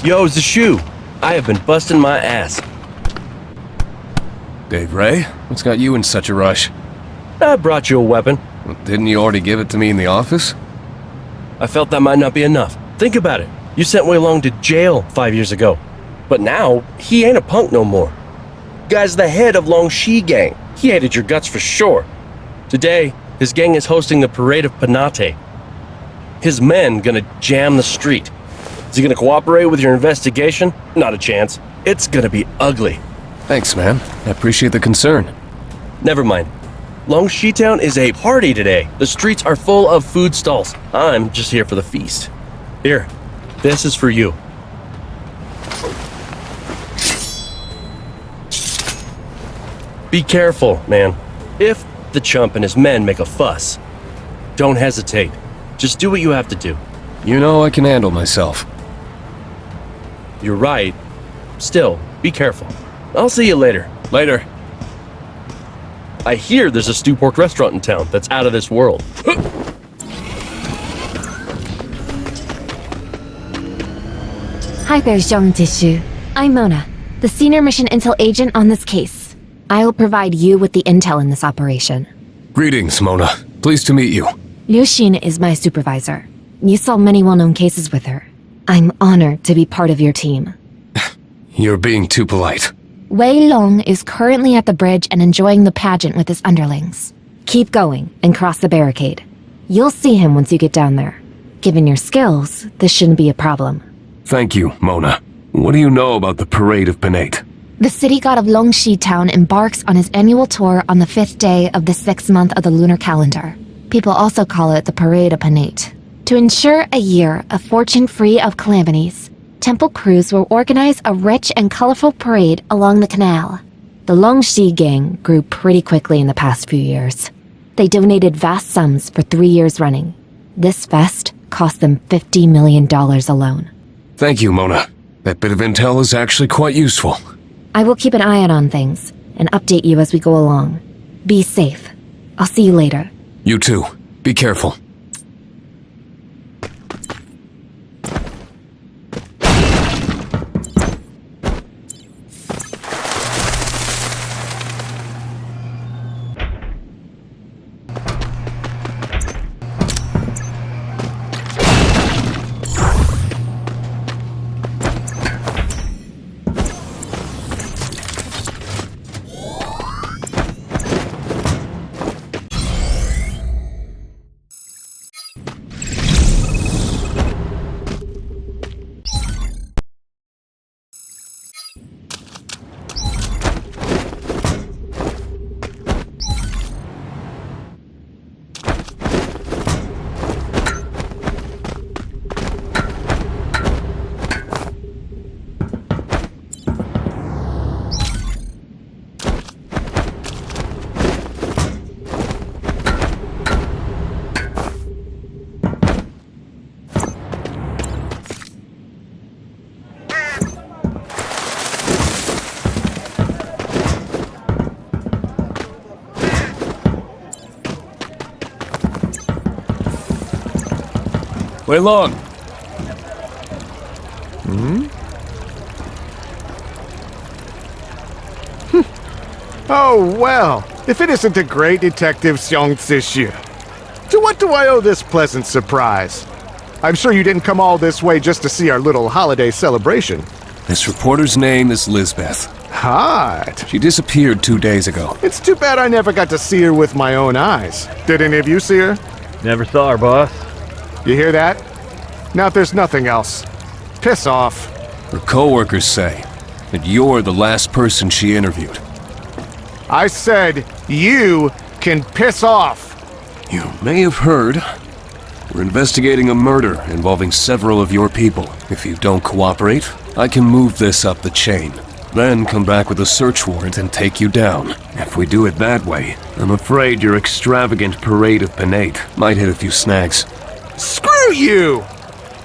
Yo, it's the shoe. I have been busting my ass. Dave Ray, what's got you in such a rush? I brought you a weapon. Well, didn't you already give it to me in the office? I felt that might not be enough. Think about it. You sent Wei Long to jail 5 years ago. But now, he ain't a punk no more. Guy's the head of Long Shi gang. He hated your guts for sure. Today, his gang is hosting the Parade of Penate. His men gonna jam the street. Is he gonna cooperate with your investigation? Not a chance. It's gonna be ugly. Thanks, man. I appreciate the concern. Never mind. Long Shi Town is a party today. The streets are full of food stalls. I'm just here for the feast. Here, this is for you. Be careful, man. If the chump and his men make a fuss, don't hesitate. Just do what you have to do. You know I can handle myself. You're right. Still, be careful. I'll see you later. Later. I hear there's a stew pork restaurant in town that's out of this world. Hi there, Zhang Jishu. I'm Mona, the senior mission intel agent on this case. I will provide you with the intel in this operation. Greetings, Mona. Pleased to meet you. Liu Xin is my supervisor. You saw many well-known cases with her. I'm honored to be part of your team. You're being too polite. Wei Long is currently at the bridge and enjoying the pageant with his underlings. Keep going and cross the barricade. You'll see him once you get down there. Given your skills, this shouldn't be a problem. Thank you, Mona. What do you know about the Parade of Penate? The city god of Long Shi Town embarks on his annual tour on the 5th day of the 6th month of the lunar calendar. People also call it the Parade of Penate. To ensure a year of fortune free of calamities, temple crews will organize a rich and colorful parade along the canal. The Long Shi gang grew pretty quickly in the past few years. They donated vast sums for 3 years running. This fest cost them $50 million alone. Thank you, Mona. That bit of intel is actually quite useful. I will keep an eye out on things and update you as we go along. Be safe. I'll see you later. You too. Be careful. Wei Long. Oh, well, if it isn't the great detective Xiong Zixu. To what do I owe this pleasant surprise? I'm sure you didn't come all this way just to see our little holiday celebration. This reporter's name is Lisbeth. Hot. She disappeared 2 days ago. It's too bad I never got to see her with my own eyes. Did any of you see her? Never saw her, boss. You hear that? Now if there's nothing else, piss off. Her co-workers say that you're the last person she interviewed. I said you can piss off. You may have heard. We're investigating a murder involving several of your people. If you don't cooperate, I can move this up the chain. Then come back with a search warrant and take you down. If we do it that way, I'm afraid your extravagant Parade of Penate might hit a few snags. Screw you!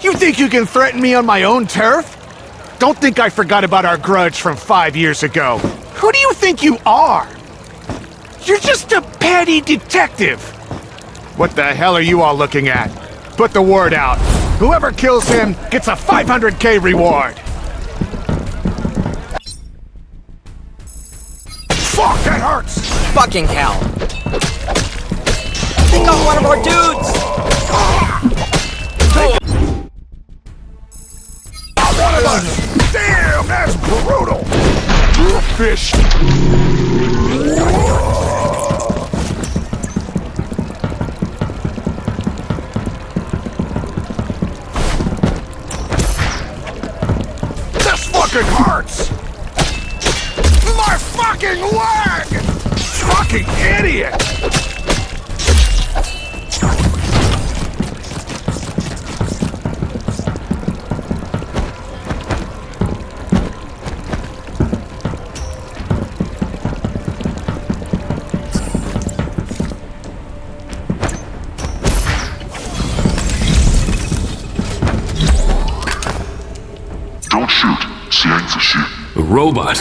You think you can threaten me on my own turf? Don't think I forgot about our grudge from 5 years ago. Who do you think you are? You're just a petty detective. What the hell are you all looking at? Put the word out. Whoever kills him gets a 500K reward. Fuck, that hurts! Fucking hell! They got one of our dudes! One of us! Damn, that's brutal! Fish! This fucking hurts! My fucking leg! Fucking idiot! Don't shoot. A robot?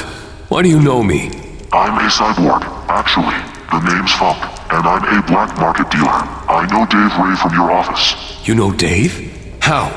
Why do you know me? I'm a cyborg, actually. The name's Funk, and I'm a black market dealer. I know Dave Ray from your office. You know Dave? How?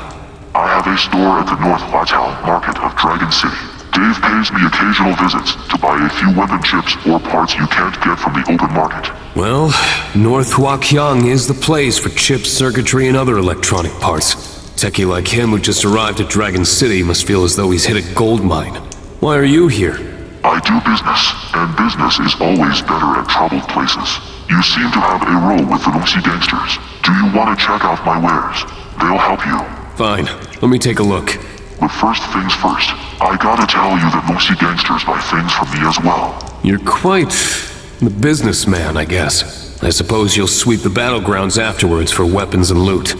I have a store at the North Huatown market of Dragon City. Dave pays me occasional visits to buy a few weapon chips or parts you can't get from the open market. Well, North Huaqiang is the place for chips, circuitry, and other electronic parts. Techie like him who just arrived at Dragon City must feel as though he's hit a gold mine. Why are you here? I do business, and business is always better at troubled places. You seem to have a row with the Lucy gangsters. Do you want to check out my wares? They'll help you. Fine, let me take a look. But first things first, I gotta tell you that Lucy gangsters buy things from me as well. You're quite the businessman, I guess. I suppose you'll sweep the battlegrounds afterwards for weapons and loot.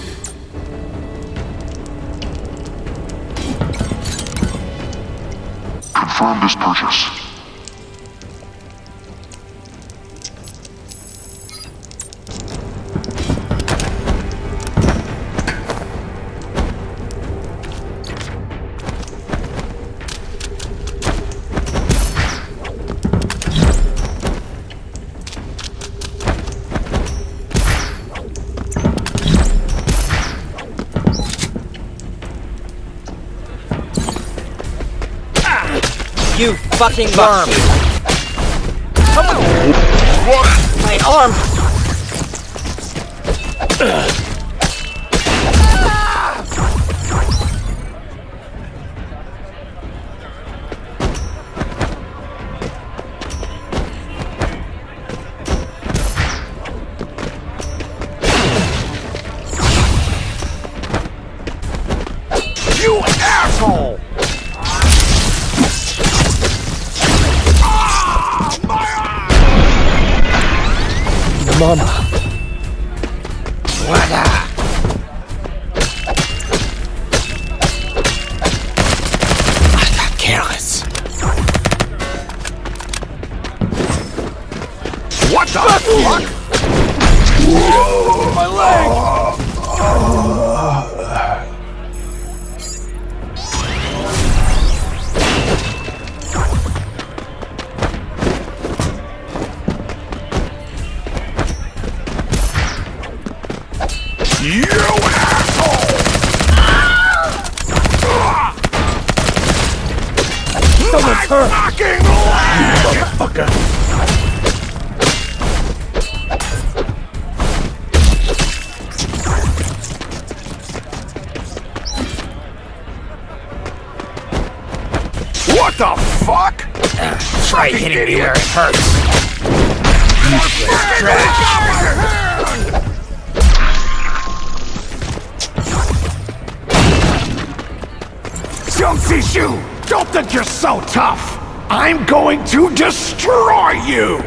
Confirm this purchase. You fucking worm! Someone... My arm! You asshole! Mama. Wada. I got careless. What the fuck? Whoa, my leg! You asshole! Someone's hurt! Fucking leg! Motherfucker! What the fuck? Try hitting me where it hurts. Trash. Shu, don't think you're so tough. I'm going to destroy you.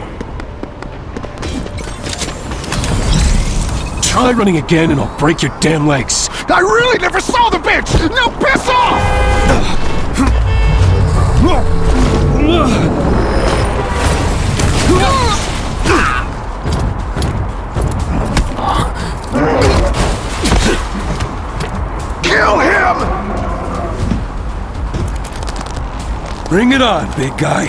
Try running again and I'll break your damn legs. I really never saw the bitch. Now piss off. Kill him! Bring it on, big guy.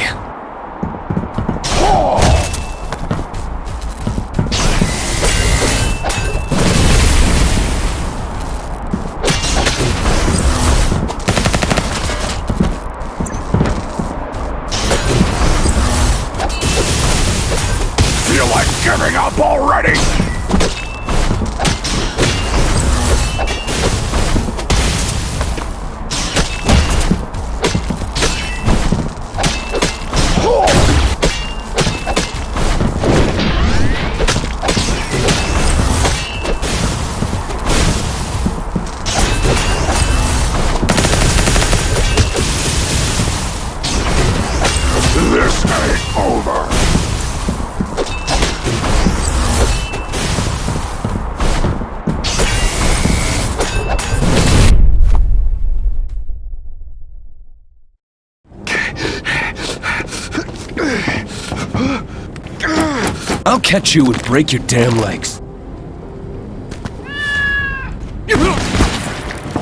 anyone giving up already? This ain't over. I'll catch you and break your damn legs.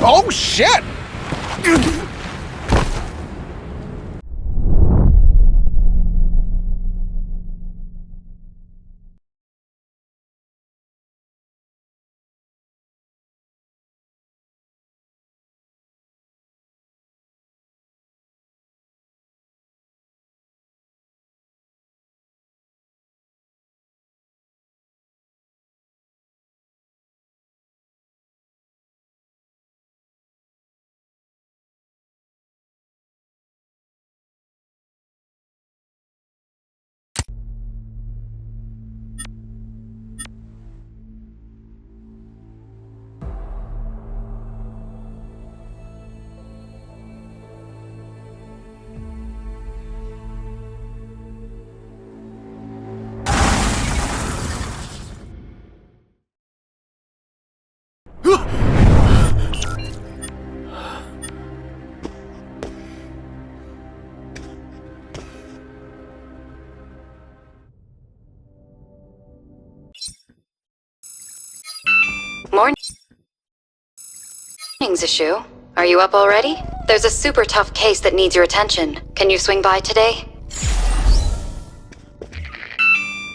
Oh shit! Morning, Zishu. Are you up already? There's a super tough case that needs your attention. Can you swing by today?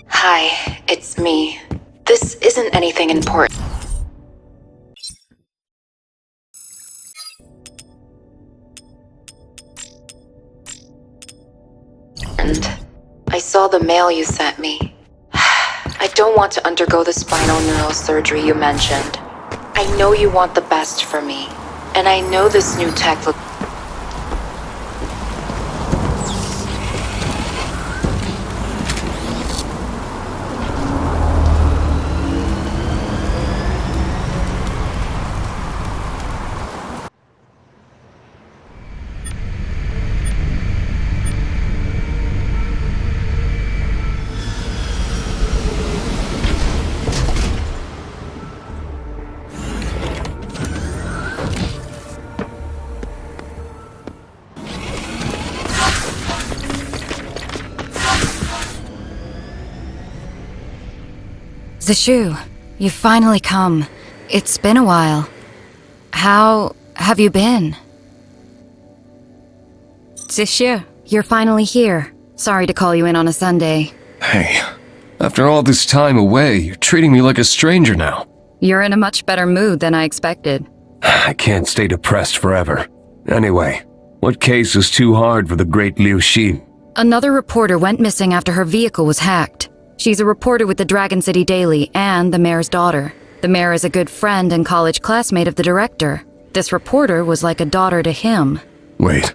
Hi, it's me. This isn't anything important. And I saw the mail you sent me. I don't want to undergo the spinal neurosurgery you mentioned. I know you want the best for me, and I know this new tech looks. Zishu, you've finally come. It's been a while. How have you been? Zishu, you're finally here. Sorry to call you in on a Sunday. Hey, after all this time away, you're treating me like a stranger now. You're in a much better mood than I expected. I can't stay depressed forever. Anyway, what case is too hard for the great Liu Xin? Another reporter went missing after her vehicle was hacked. She's a reporter with the Dragon City Daily and the mayor's daughter. The mayor is a good friend and college classmate of the director. This reporter was like a daughter to him. Wait,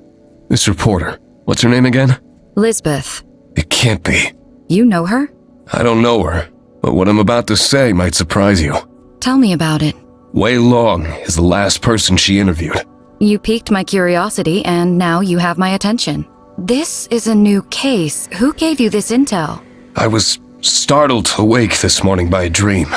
this reporter, what's her name again? Lisbeth. It can't be. You know her? I don't know her, but what I'm about to say might surprise you. Tell me about it. Wei Long is the last person she interviewed. You piqued my curiosity and now you have my attention. This is a new case. Who gave you this intel? I was startled awake this morning by a dream.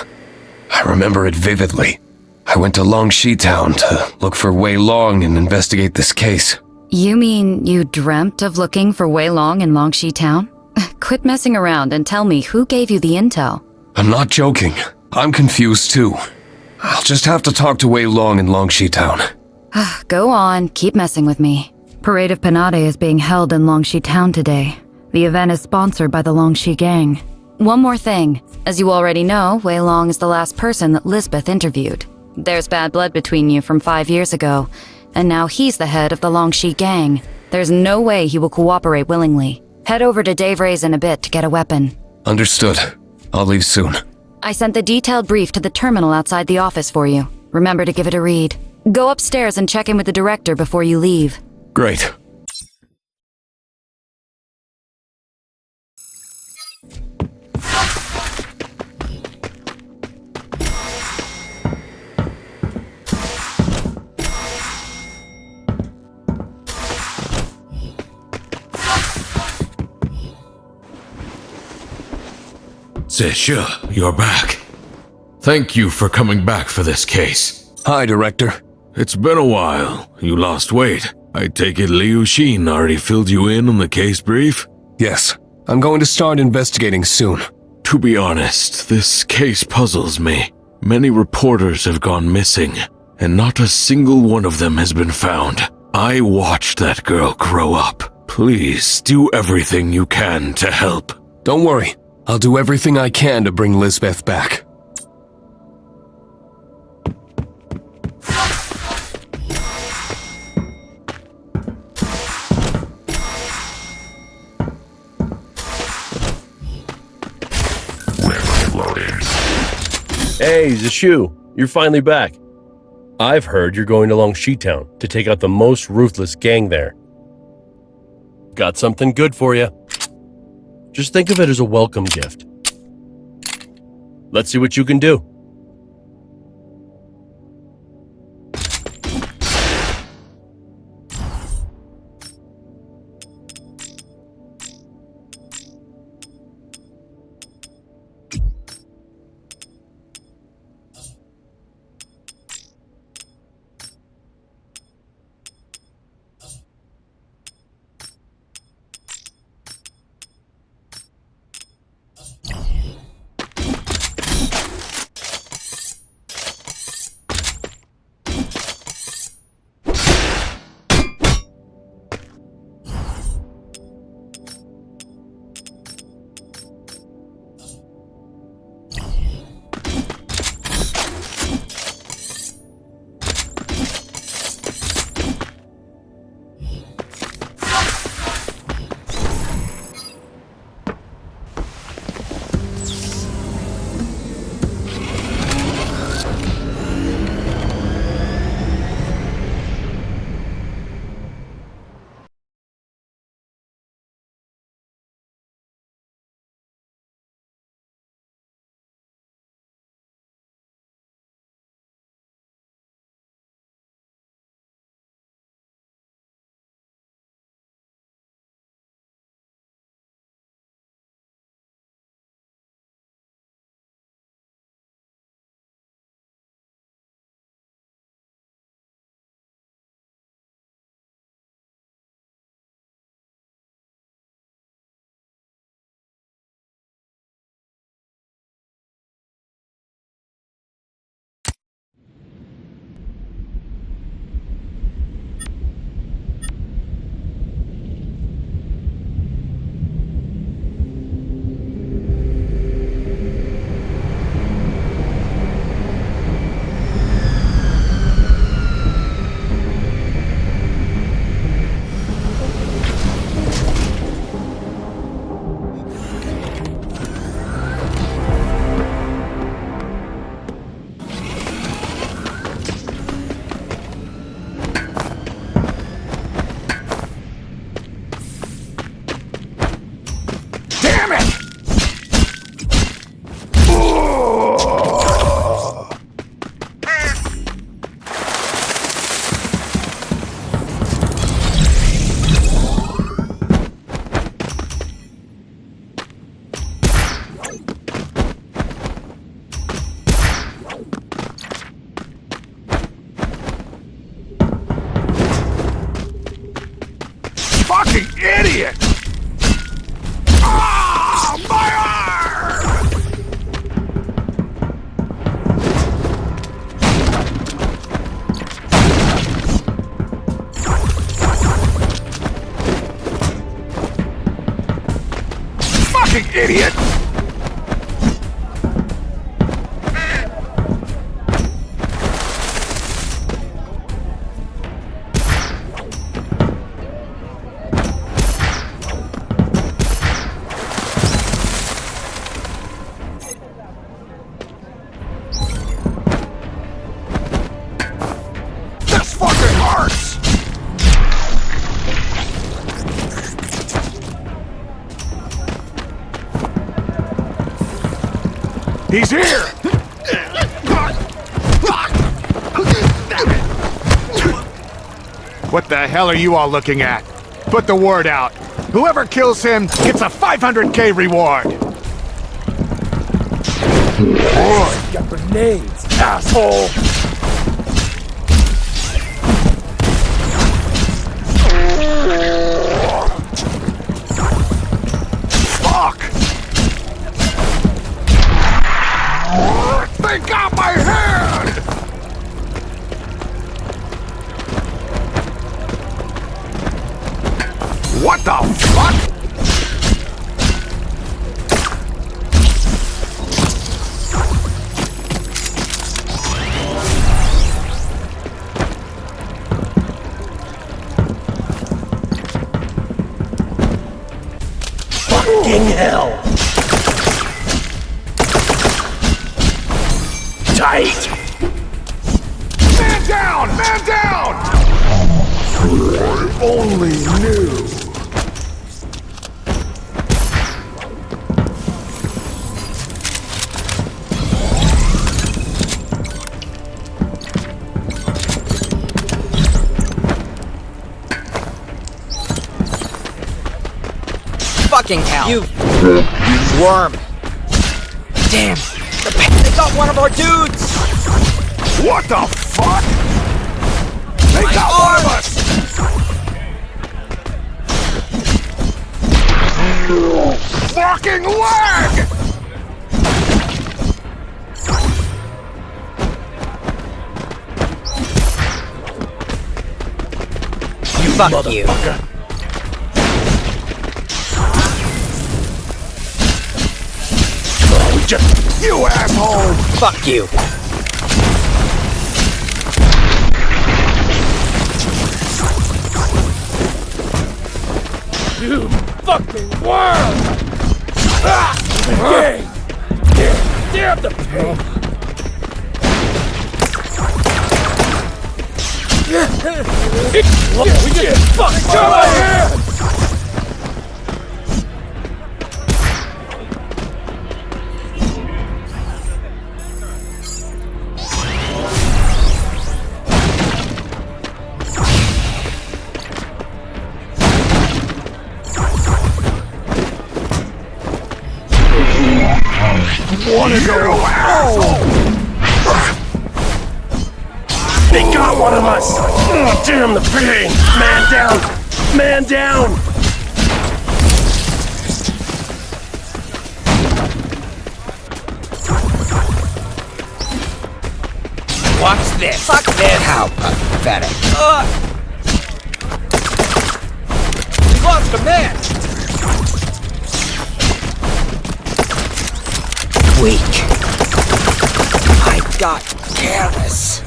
I remember it vividly. I went to Longxi Town to look for Wei Long and investigate this case. You mean you dreamt of looking for Wei Long in Longxi Town? Quit messing around and tell me who gave you the intel. I'm not joking. I'm confused too. I'll just have to talk to Wei Long in Longxi Town. Go on, keep messing with me. Parade of Panade is being held in Longxi Town today. The event is sponsored by the Longxi Gang. One more thing. As you already know, Wei Long is the last person that Lisbeth interviewed. There's bad blood between you from 5 years ago, and now he's the head of the Longxi Gang. There's no way he will cooperate willingly. Head over to Dave Ray's in a bit to get a weapon. Understood. I'll leave soon. I sent the detailed brief to the terminal outside the office for you. Remember to give it a read. Go upstairs and check in with the director before you leave. Great. Sure, you're back. Thank you for coming back for this case. Hi, Director. It's been a while. You lost weight. I take it Liu Xin already filled you in on the case brief? Yes, I'm going to start investigating soon. To be honest, this case puzzles me. Many reporters have gone missing, and not a single one of them has been found. I watched that girl grow up. Please do everything you can to help. Don't worry. I'll do everything I can to bring Lisbeth back. Hey, Zishu, you're finally back. I've heard you're going to Longxi Town to take out the most ruthless gang there. Got something good for you. Just think of it as a welcome gift. Let's see what you can do. Fucking idiot! Ah, my arm! Fucking idiot! He's here! What the hell are you all looking at? Put the word out. Whoever kills him gets a 500K reward! Got grenades, asshole! Fuck! They got my head! What the fuck? Fucking hell! Tight! Man down! Man down! I only knew. Fucking hell! You worm! Damn! They got one of our dudes! What the fuck? They got one of us! Fucking leg! Fuck you. You asshole! Fuck you. You fucking worm! Ah! Hey! Damn the pain! We get fucked out of here! Wanna go, asshole! They got one of us! Oh, damn the pain! Man down! Man down! Watch this! Fuck this! How pathetic! We lost a man! Weak. I got careless.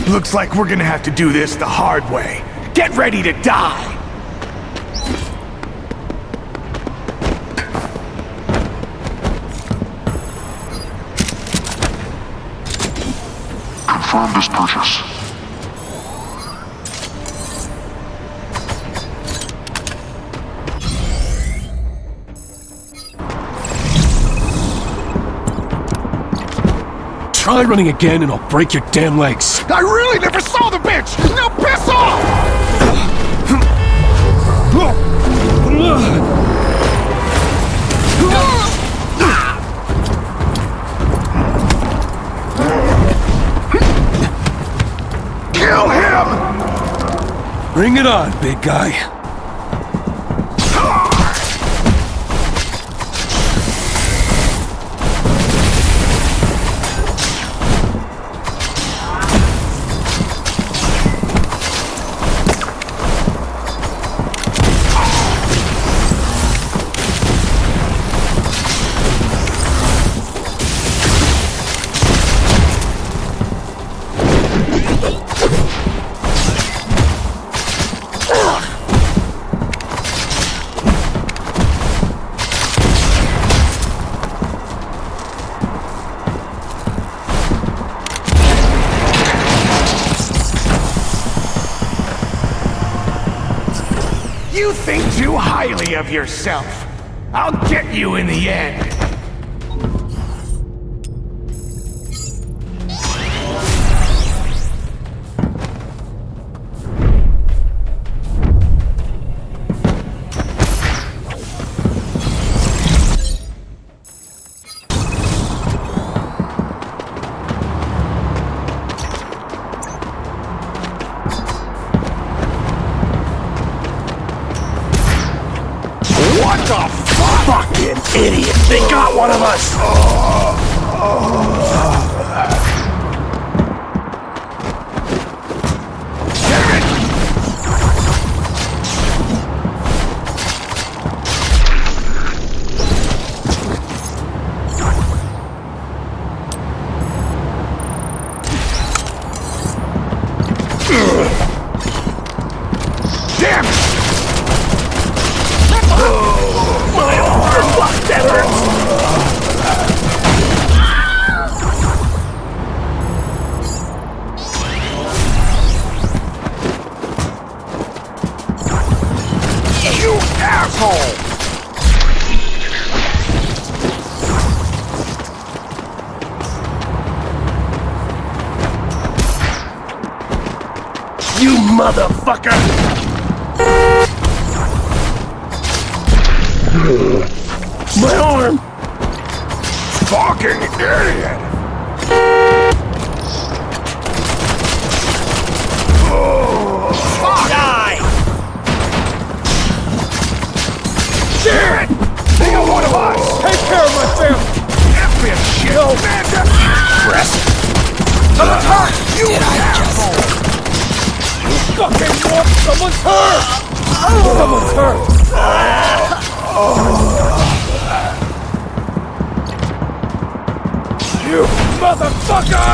Looks like we're gonna have to do this the hard way. Get ready to die! Confirm this purchase. Try running again and I'll break your damn legs. I really never saw the bitch! Now piss off! Kill him! Bring it on, big guy. You think too highly of yourself. I'll get you in the end. What the fuck? Fucking idiot! They got one of us! Damn it! Damn it! My arm! Fuck, that hurts! You asshole! You motherfucker! My arm! Fucking idiot! Oh, fuck! Die! Damn it! They got one of us! Take care of my family! F shit! No! Press! Attack! You asshole! You fucking want someone's hurt! Someone's hurt! You motherfucker!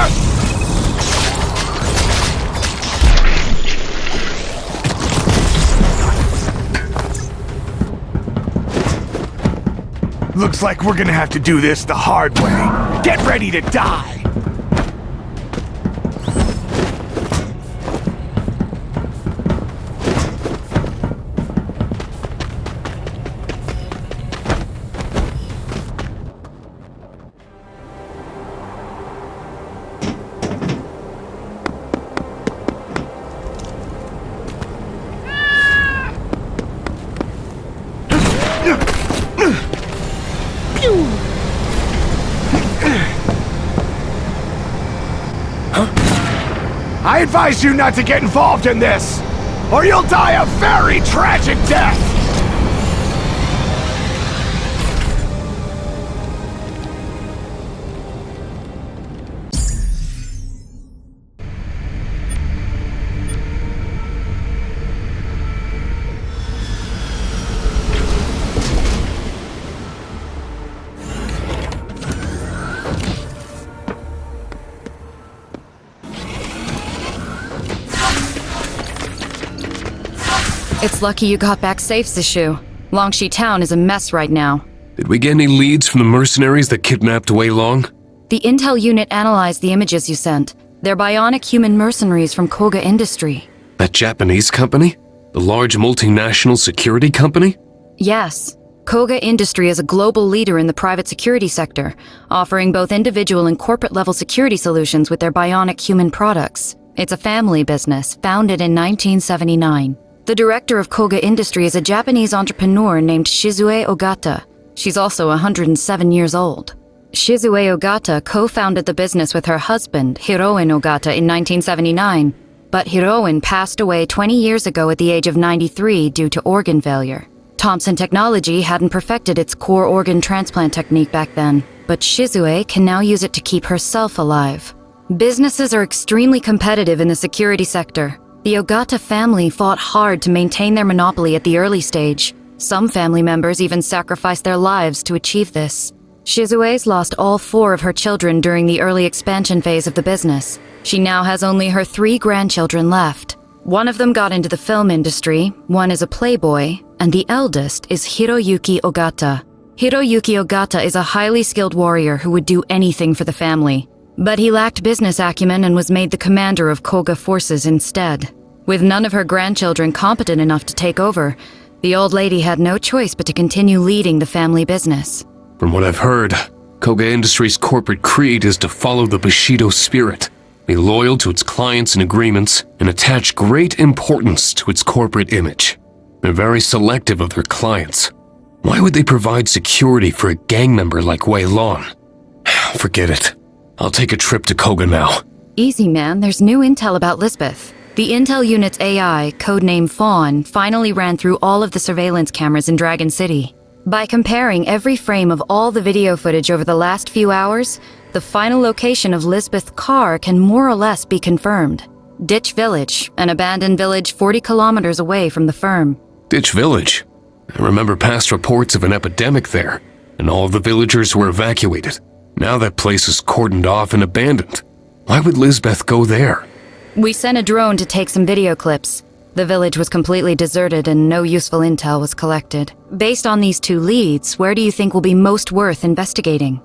Looks like we're gonna have to do this the hard way. Get ready to die! I advise you not to get involved in this, or you'll die a very tragic death! It's lucky you got back safe, Sishu. Longshi Town is a mess right now. Did we get any leads from the mercenaries that kidnapped Wei Long? The intel unit analyzed the images you sent. They're bionic human mercenaries from Koga Industry. That Japanese company? The large multinational security company? Yes. Koga Industry is a global leader in the private security sector, offering both individual and corporate-level security solutions with their bionic human products. It's a family business, founded in 1979. The director of Koga Industry is a Japanese entrepreneur named Shizue Ogata. She's also 107 years old. Shizue Ogata co-founded the business with her husband, Hiroin Ogata, in 1979, but Hiroin passed away 20 years ago at the age of 93 due to organ failure. Thompson Technology hadn't perfected its core organ transplant technique back then, but Shizue can now use it to keep herself alive. Businesses are extremely competitive in the security sector. The Ogata family fought hard to maintain their monopoly at the early stage. Some family members even sacrificed their lives to achieve this. Shizue's lost all 4 of her children during the early expansion phase of the business. She now has only her 3 grandchildren left. One of them got into the film industry, one is a playboy, and the eldest is Hiroyuki Ogata. Hiroyuki Ogata is a highly skilled warrior who would do anything for the family. But he lacked business acumen and was made the commander of Koga forces instead. With none of her grandchildren competent enough to take over, The old lady had no choice but to continue leading the family business. From what I've heard, Koga Industries' corporate creed is to follow the Bushido spirit, be loyal to its clients and agreements, and attach great importance to its corporate image. They're very selective of their clients. Why would they provide security for a gang member like Wei Long? Forget it. I'll take a trip to Koga now. Easy, man. There's new intel about Lisbeth. The intel unit's AI, codename Fawn, finally ran through all of the surveillance cameras in Dragon City. By comparing every frame of all the video footage over the last few hours, the final location of Lisbeth's car can more or less be confirmed. Ditch Village, an abandoned village 40 kilometers away from the firm. Ditch Village? I remember past reports of an epidemic there, and all of the villagers were evacuated. Now that place is cordoned off and abandoned. Why would Lisbeth go there? We sent a drone to take some video clips. The village was completely deserted and no useful intel was collected. Based on these two leads, where do you think will be most worth investigating?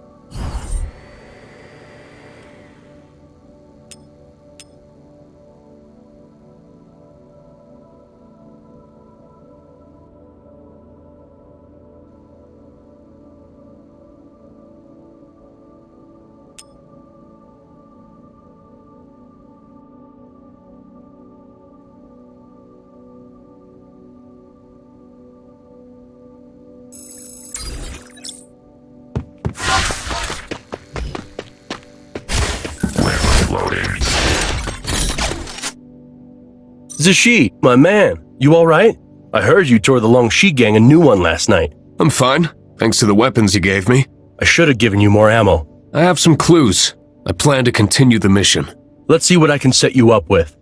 Zishi, my man, you alright? I heard you tore the Longxi gang a new one last night. I'm fine, thanks to the weapons you gave me. I should have given you more ammo. I have some clues. I plan to continue the mission. Let's see what I can set you up with.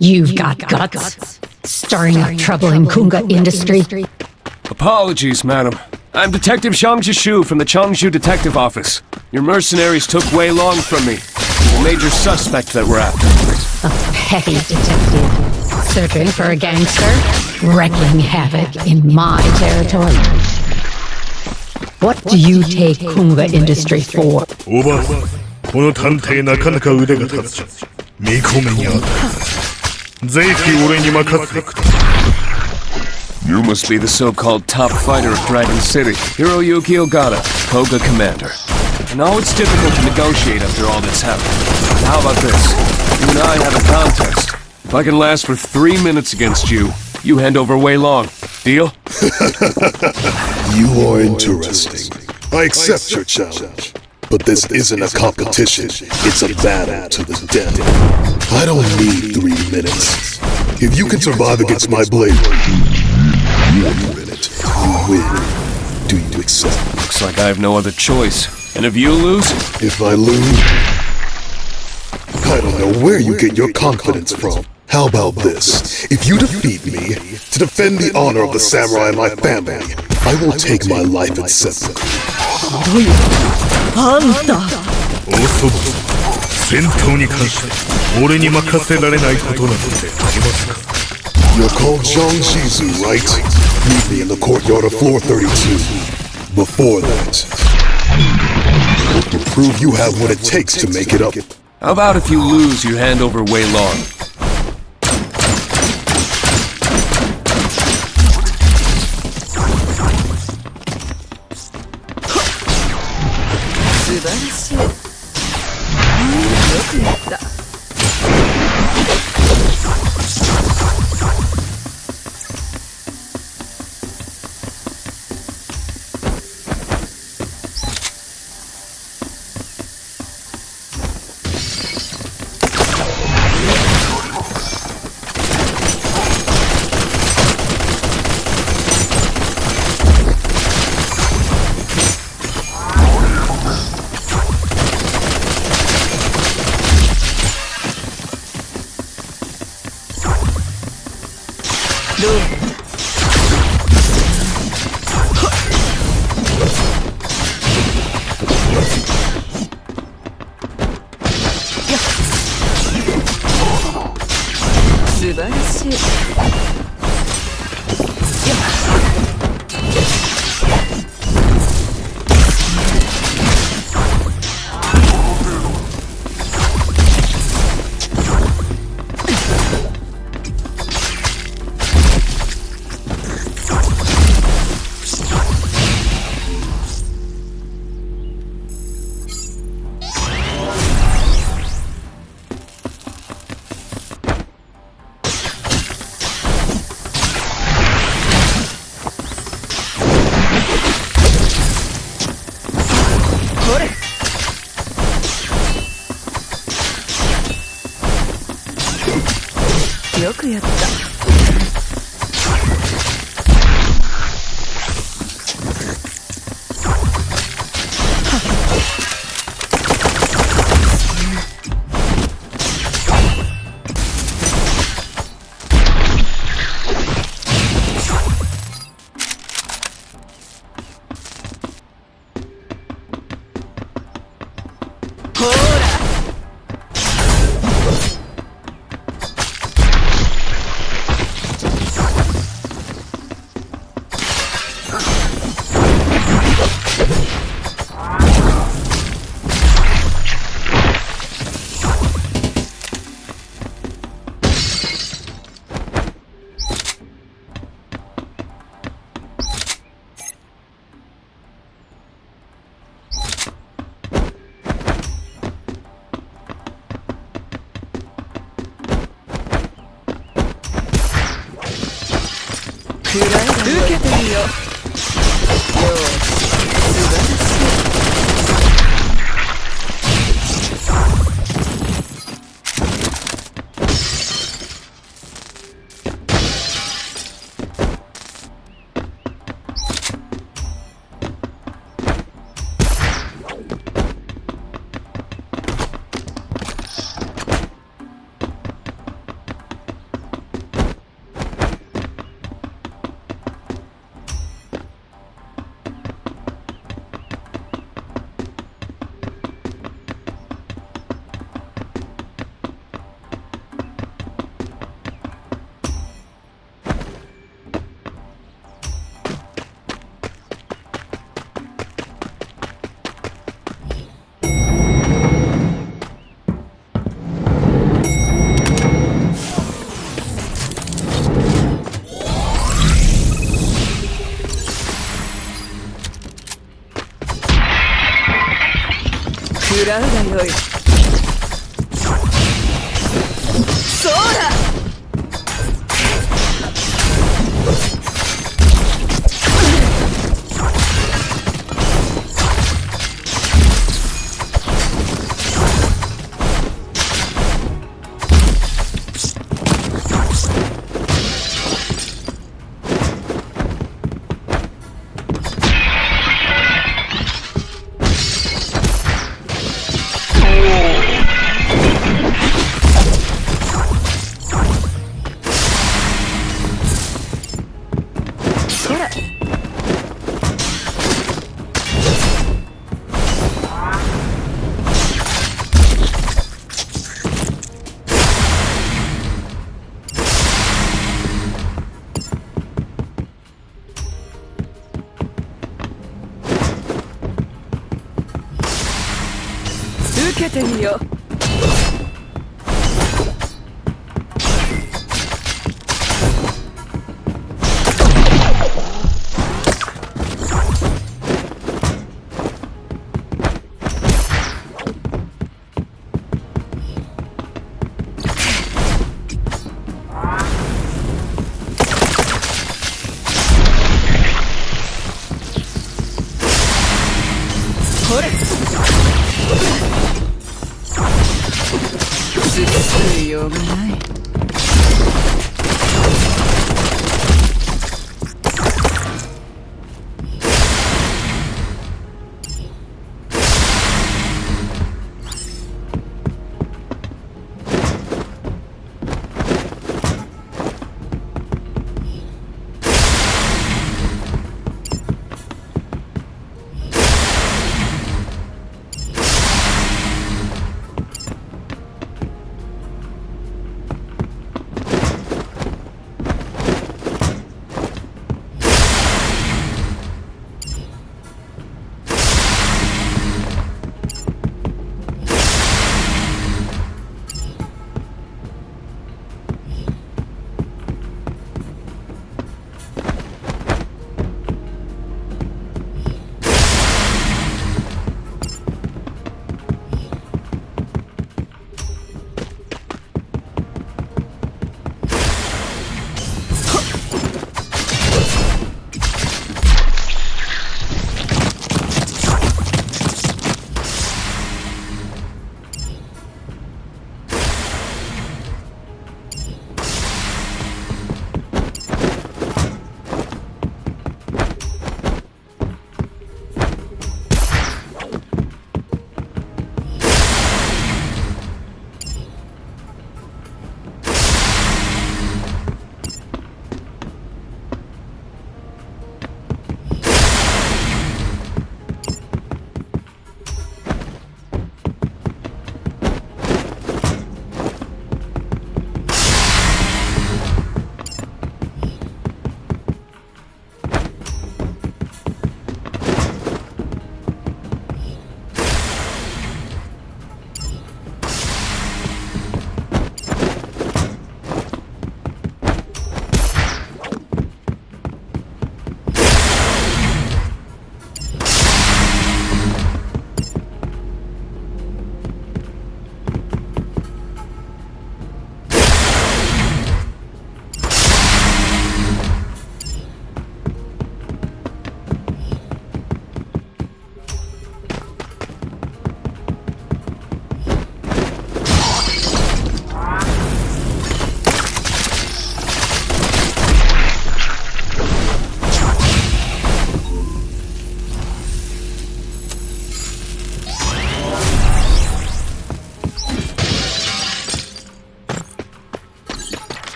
You've got guts, stirring up trouble in Kunga Industry. Apologies, madam. I'm Detective Zhang Jishu from the Changshu Detective Office. Your mercenaries took Wei Long from me. The major suspect that we're after. A petty detective, searching for a gangster, wreaking havoc in my territory. What do you take Kunga Industry for? おばあ、この探偵なかなか腕が立つ。見込みにあった。ぜひ俺に任せてくれ。You must be the so-called top fighter of Dragon City, Hiroyuki Ogata, Koga commander. I know it's difficult to negotiate after all that's happened. How about this? You and I have a contest. If I can last for 3 minutes against you, you hand over Wei Long. Deal? You are interesting. I accept your challenge. But this isn't a competition. It's a battle to the death. I don't need 3 minutes. If you can survive against my blade, you win it. You win. Do you accept? Looks like I have no other choice. And if you lose? If I lose, I don't know where you get your confidence from. How about this? If you defeat me, to defend the honor of the samurai and my family, I will take my life and sentence. あんたおそば、戦闘に関して俺に任せられないことなんてありますか You're called Zhang Shizu, right? Meet me in the courtyard of floor 32. Before that, to prove you have what it takes to make it up. How about if you lose, you hand over Wei Long? 素晴らしい。よくやった。素晴らしい。よくやった。ほら。受けてみよう。よし、素晴らしい。けてみよう。ほれついようがない。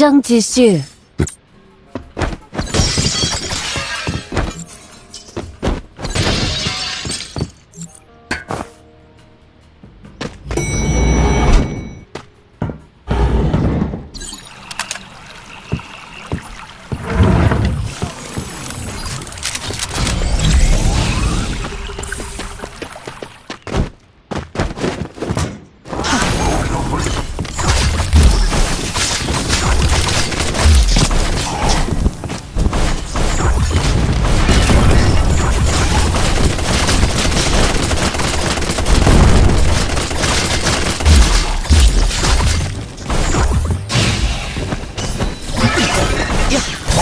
扔继续。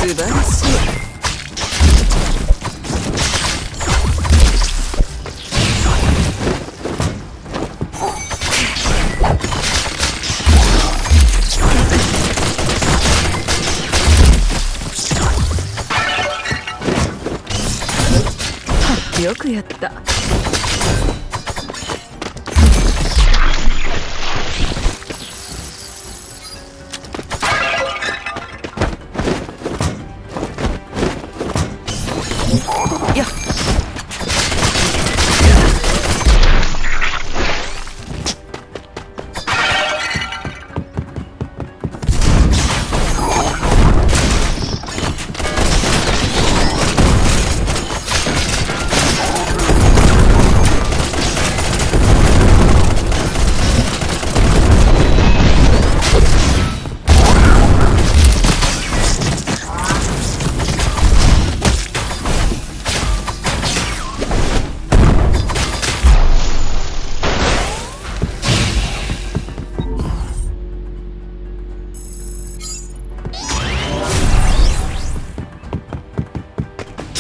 素晴らしい。よくやった。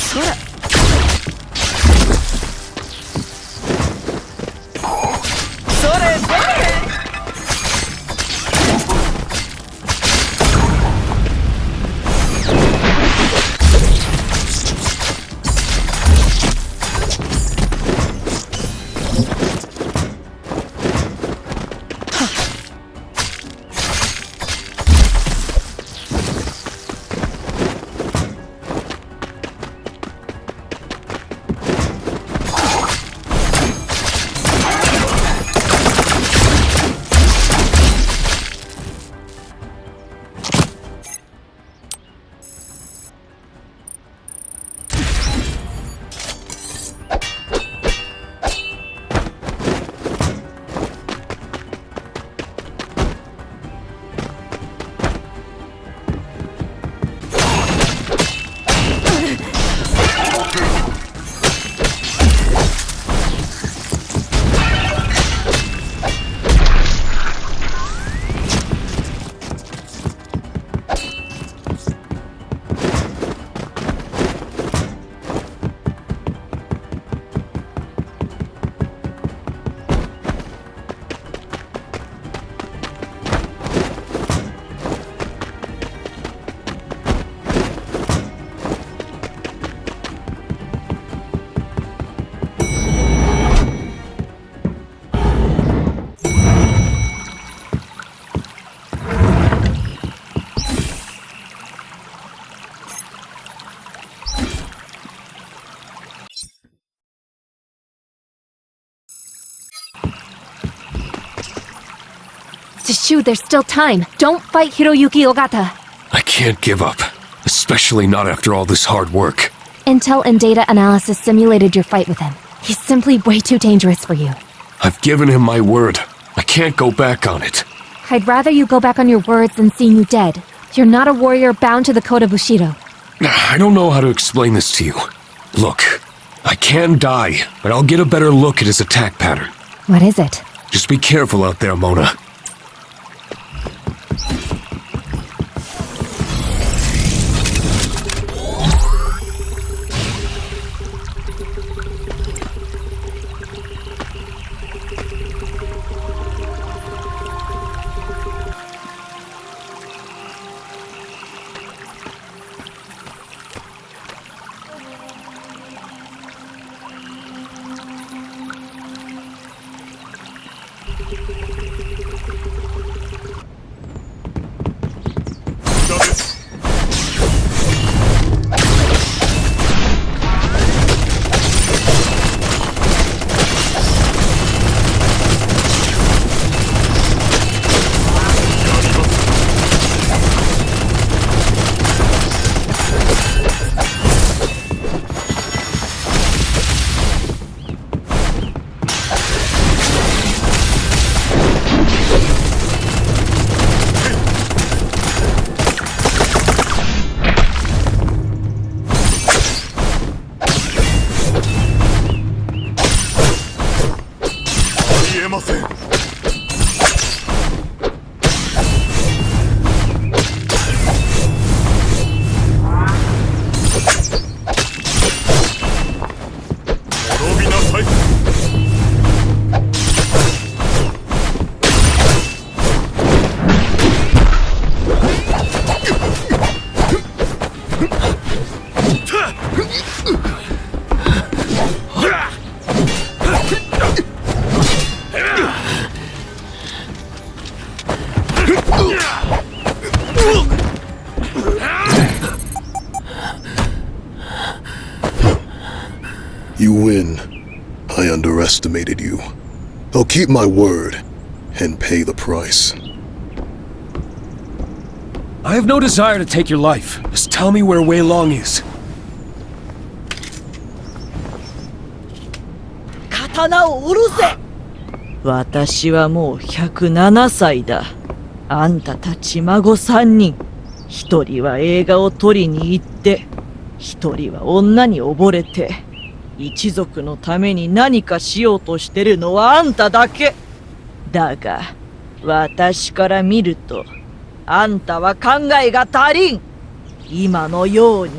そらそれそれShoo, there's still time. Don't fight Hiroyuki Ogata. I can't give up, especially not after all this hard work. Intel and data analysis simulated your fight with him. He's simply way too dangerous for you. I've given him my word. I can't go back on it. I'd rather you go back on your words than seeing you dead. You're not a warrior bound to the code of Bushido. I don't know how to explain this to you. Look, I can die, but I'll get a better look at his attack pattern. What is it? Just be careful out there, Mona. You win. I underestimated you. I'll keep my word and pay the price. I have no desire to take your life. Just tell me where Wei Long is. 刀を下ろせ。私はもう107歳だ。あんたたち孫3人。一人は映画を撮りに行って、一人は女に溺れて、一族のために何かしようとしてるのはあんただけ。だが、私から見ると、あんたは考えが足りん。今のように。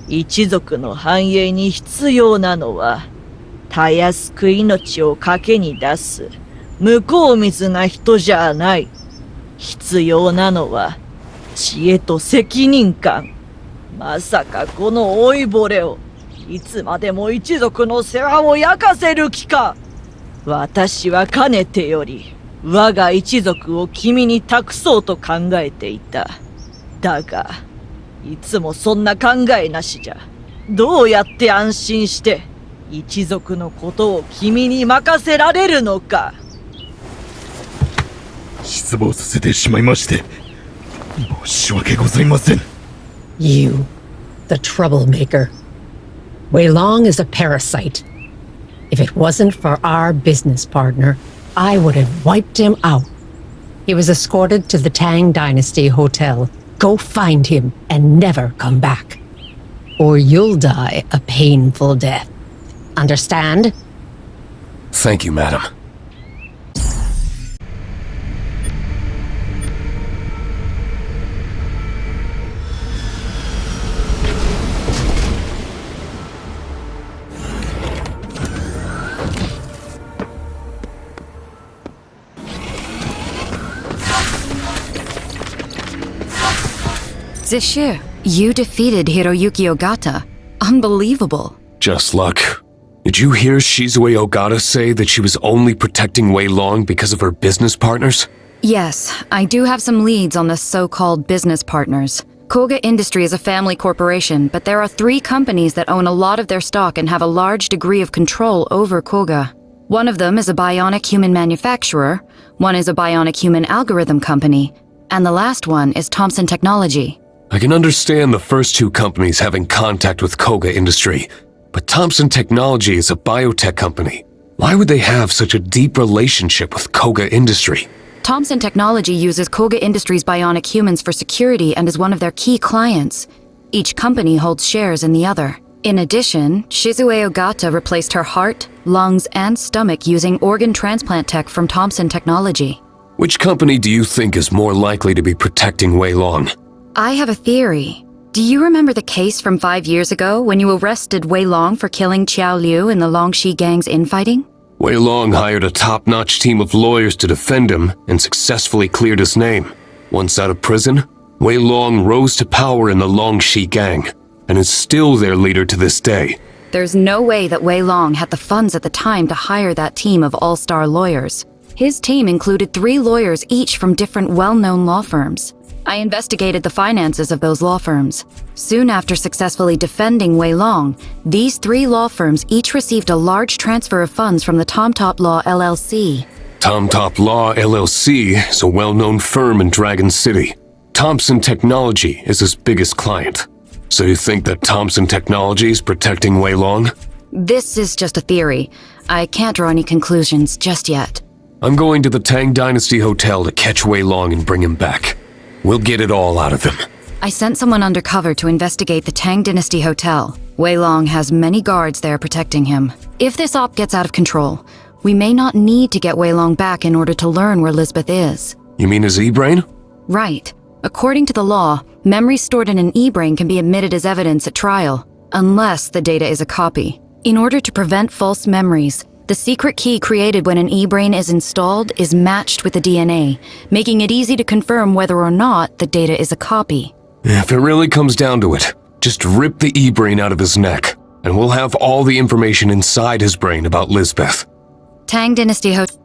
一族の繁栄に必要なのは、たやすく命を賭けに出す、向こう水な人じゃない。必要なのは、知恵と責任感。まさかこの老いぼれを、いつまでも一族の世話を焼かせる気か。私はかねてより、我が一族を君に託そうと考えていた。だが、いつもそんな考えなしじゃ。どうやって安心して、一族のことを君に任せられるのか。失望させてしまいまして、申し訳ございません。You, the troublemaker. Wei Long is a parasite. If it wasn't for our business partner, I would have wiped him out. He was escorted to the Tang Dynasty Hotel. Go find him and never come back. Or you'll die a painful death. Understand? Thank you, madam. Zishu, you defeated Hiroyuki Ogata. Unbelievable. Just luck. Did you hear Shizue Ogata say that she was only protecting Wei Long because of her business partners? Yes, I do have some leads on the so-called business partners. Koga Industry is a family corporation, but there are 3 companies that own a lot of their stock and have a large degree of control over Koga. One of them is a bionic human manufacturer, one is a bionic human algorithm company, and the last one is Thompson Technology. I can understand the first 2 companies having contact with Koga Industry, but Thompson Technology is a biotech company. Why would they have such a deep relationship with Koga Industry? Thompson Technology uses Koga Industries' bionic humans for security and is one of their key clients. Each company holds shares in the other. In addition, Shizue Ogata replaced her heart, lungs, and stomach using organ transplant tech from Thompson Technology. Which company do you think is more likely to be protecting Wei Long? I have a theory. Do you remember the case from 5 years ago when you arrested Wei Long for killing Qiao Liu in the Longxi gang's infighting? Wei Long hired a top-notch team of lawyers to defend him and successfully cleared his name. Once out of prison, Wei Long rose to power in the Longxi gang and is still their leader to this day. There's no way that Wei Long had the funds at the time to hire that team of all-star lawyers. His team included 3 lawyers each from different well-known law firms. I investigated the finances of those law firms. Soon after successfully defending Wei Long, these 3 law firms each received a large transfer of funds from the TomTop Law LLC. TomTop Law LLC is a well-known firm in Dragon City. Thompson Technology is his biggest client. So you think that Thompson Technology is protecting Wei Long? This is just a theory. I can't draw any conclusions just yet. I'm going to the Tang Dynasty Hotel to catch Wei Long and bring him back. We'll get it all out of him. I sent someone undercover to investigate the Tang Dynasty Hotel. Wei Long has many guards there protecting him. If this op gets out of control, we may not need to get Wei Long back in order to learn where Lisbeth is. You mean his e-brain? Right. According to the law, memories stored in an e-brain can be admitted as evidence at trial, unless the data is a copy. In order to prevent false memories, the secret key created when an e-brain is installed is matched with the DNA, making it easy to confirm whether or not the data is a copy. If it really comes down to it, just rip the e-brain out of his neck, and we'll have all the information inside his brain about Lisbeth. Tang Dynasty Hotel.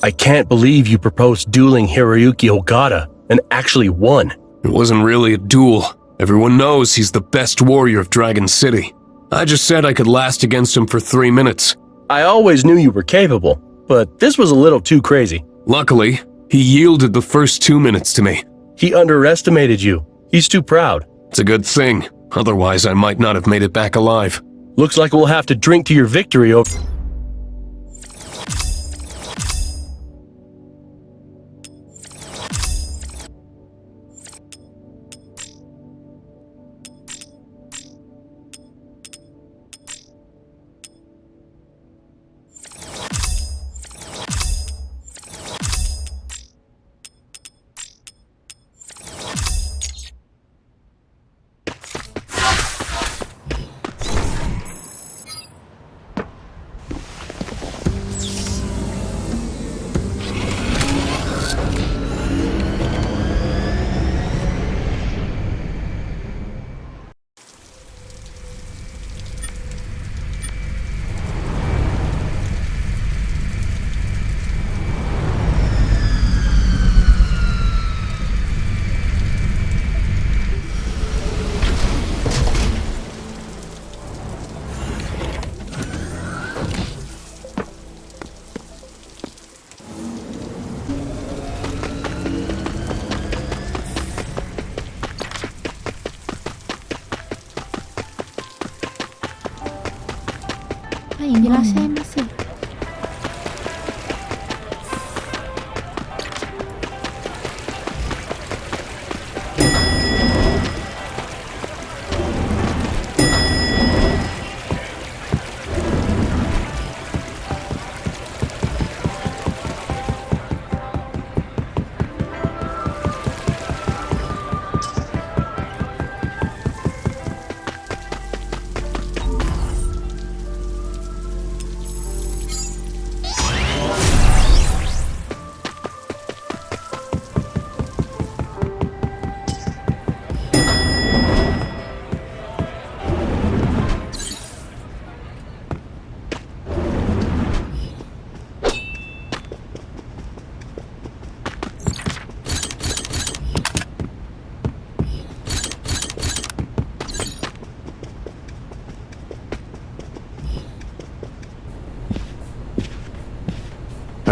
I can't believe you proposed dueling Hiroyuki Ogata and actually won. It wasn't really a duel. Everyone knows he's the best warrior of Dragon City. I just said I could last against him for 3 minutes. I always knew you were capable, but this was a little too crazy. Luckily, he yielded the first 2 minutes to me. He underestimated you. He's too proud. It's a good thing. Otherwise, I might not have made it back alive. Looks like we'll have to drink to your victory over... らっしゃいませ。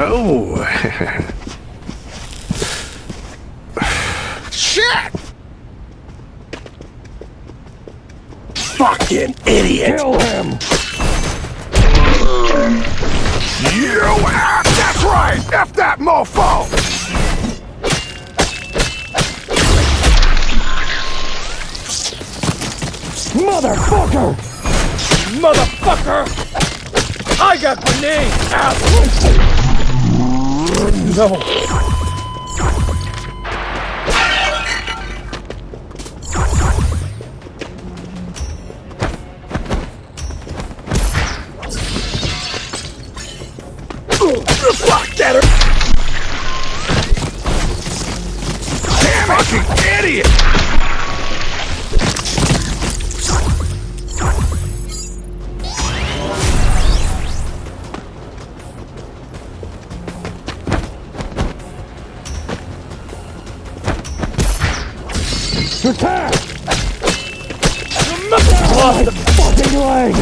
Oh. Shit! Fucking idiot! Kill him! You F! That's right! F that mofo! Motherfucker! Motherfucker! I got grenades! Asshole! No! Fuck that! Damn fucking idiot! Attack! What the fucking leg!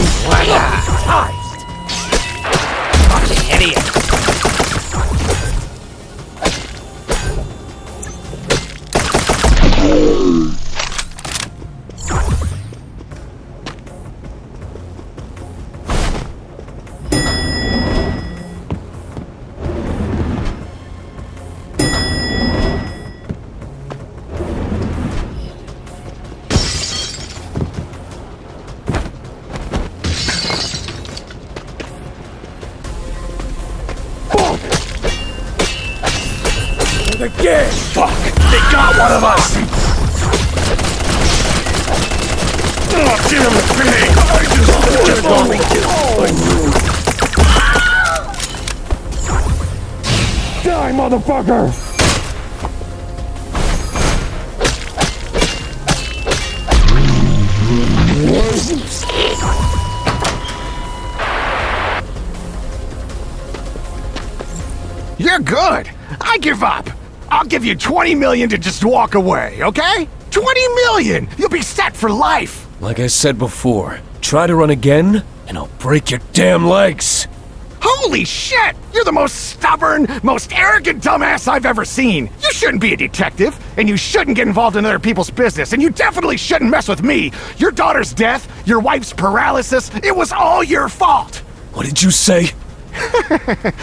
Fucking idiot! Again! Fuck! They got one of us! Oh, damn it, me! I just only Die, motherfucker! You're good! I give up! I'll give you 20 million to just walk away, okay? 20 million! You'll be set for life! Like I said before, try to run again, and I'll break your damn legs! Holy shit! You're the most stubborn, most arrogant dumbass I've ever seen! You shouldn't be a detective, and you shouldn't get involved in other people's business, and you definitely shouldn't mess with me! Your daughter's death, your wife's paralysis, it was all your fault! What did you say?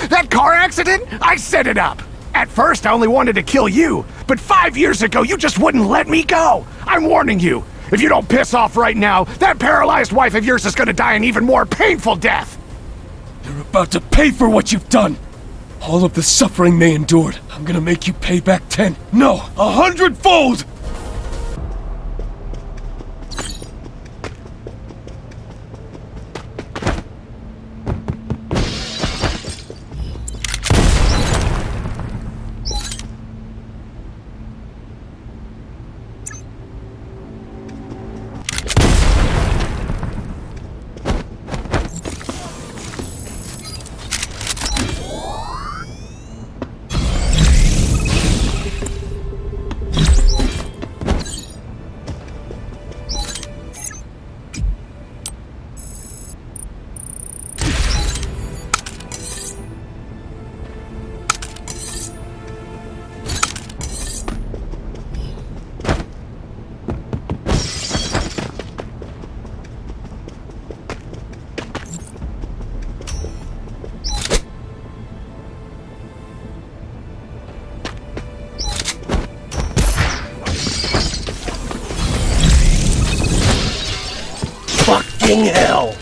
That car accident? I set it up! At first, I only wanted to kill you, but 5 years ago, you just wouldn't let me go! I'm warning you! If you don't piss off right now, that paralyzed wife of yours is gonna die an even more painful death! You're about to pay for what you've done! All of the suffering they endured, I'm gonna make you pay back 10, no, 100-fold! fucking hell!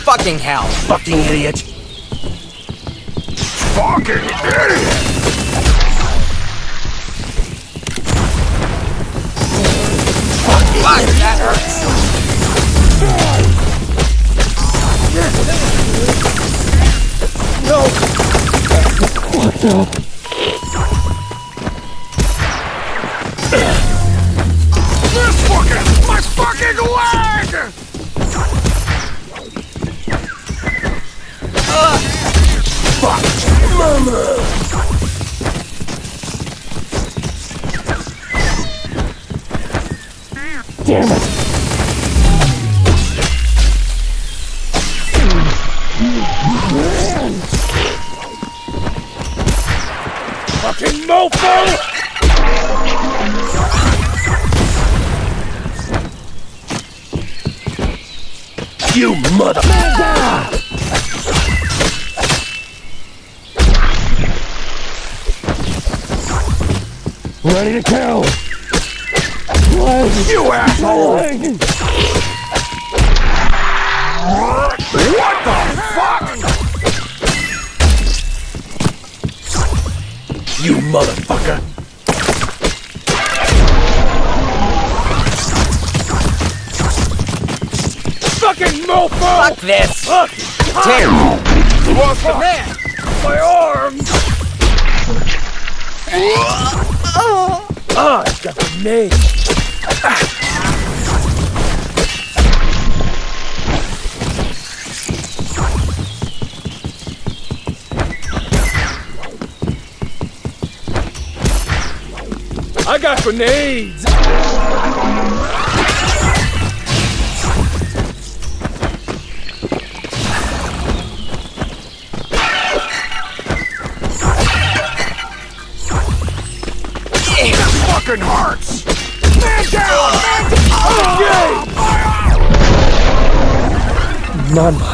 Fucking hell! Fucking idiot! Fucking idiot! Fuck, that hurts! No! What's up? My fucking leg! Fuck! Mama! Damn it! Fucking mofo! You mother... Ready to kill! You asshole! What the fuck? You motherfucker! Fucking mofo! Fuck this! Damn! What's the man? My arm! I've got the name! I got grenades! Fucking hurts! Man down! Okay! Mama.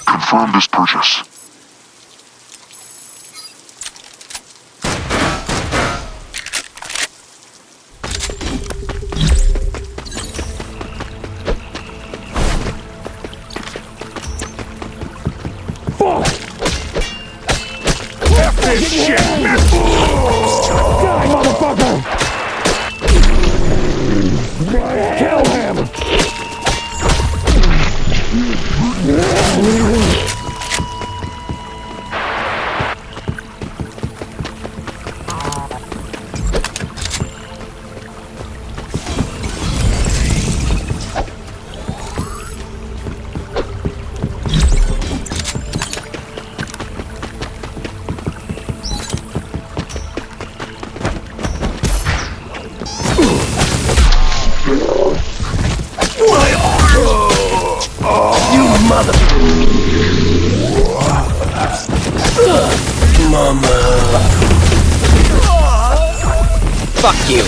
Confirm this purchase. Fuck! F this shit, man! Die, motherfucker! Kill him! Mother... Mama... Fuck you!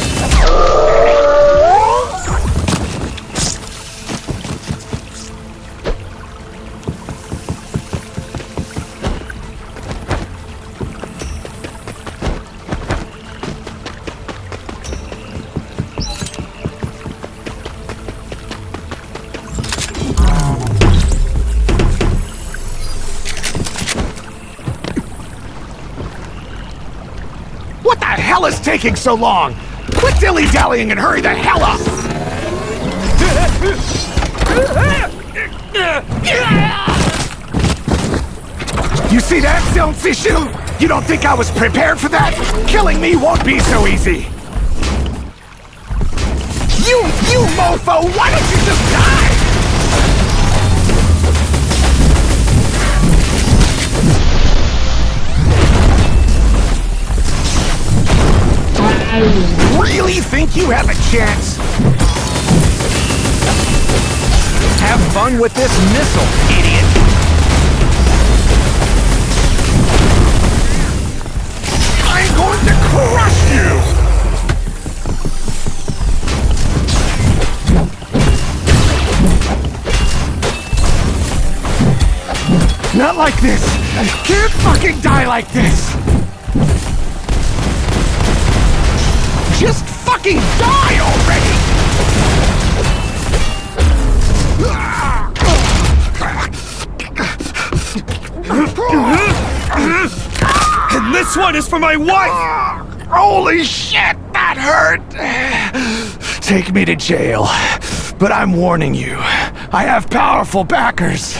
What the hell is taking so long? Quit dilly-dallying and hurry the hell up! You see that, Zilnsishu? You don't think I was prepared for that? Killing me won't be so easy! You mofo! Why don't you just die? Really? really think you have a chance? Have fun with this missile, idiot! I'm going to crush you! Not like this! Can't fucking die like this! Just fucking die already! And this one is for my wife! Holy shit, that hurt! Take me to jail. But I'm warning you, I have powerful backers.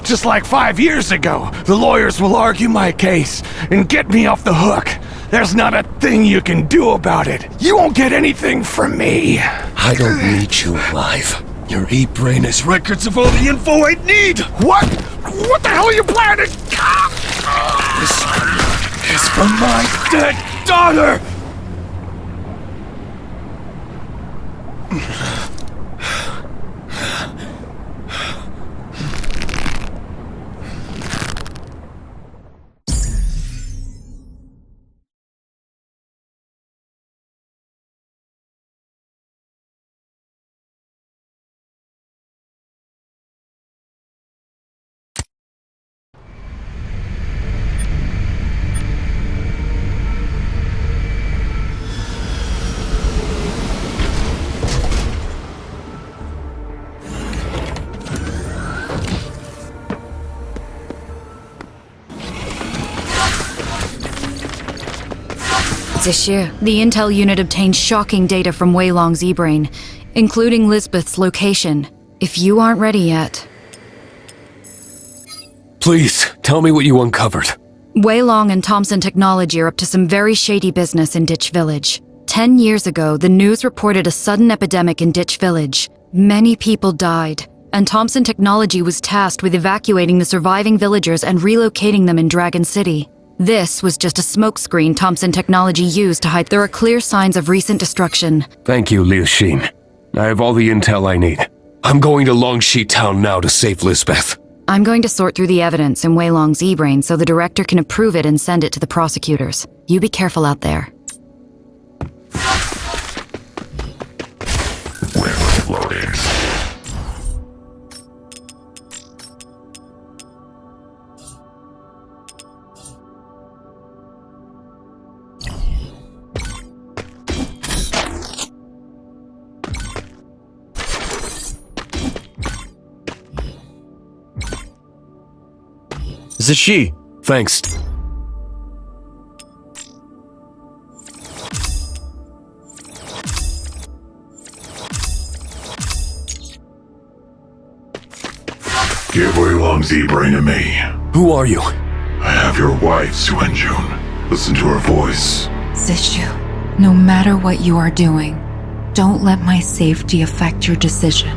Just like 5 years ago, the lawyers will argue my case and get me off the hook. There's not a thing you can do about it. You won't get anything from me. I don't need you alive. Your E-brain has records of all the info I need! What? What the hell are you planning? This is for my dead daughter! Zishir, the intel unit obtained shocking data from Wei Long's E-brain, including Lisbeth's location. If you aren't ready yet... Please, tell me what you uncovered. Wei Long and Thompson Technology are up to some very shady business in Ditch Village. 10 years ago, the news reported a sudden epidemic in Ditch Village. Many people died, and Thompson Technology was tasked with evacuating the surviving villagers and relocating them in Dragon City. This was just a smokescreen Thompson Technology used to hide. There are clear signs of recent destruction. Thank you, Liu Xin. I have all the intel I need. I'm going to Longxi Town now to save Lisbeth. I'm going to sort through the evidence in Wei Long's E-brain so the director can approve it and send it to the prosecutors. You be careful out there. Loading. Zishi! Thanks. Give Wei Long's E-brain to me. Who are you? I have your wife, Suenjun. Listen to her voice. Zishu, no matter what you are doing, don't let my safety affect your decision.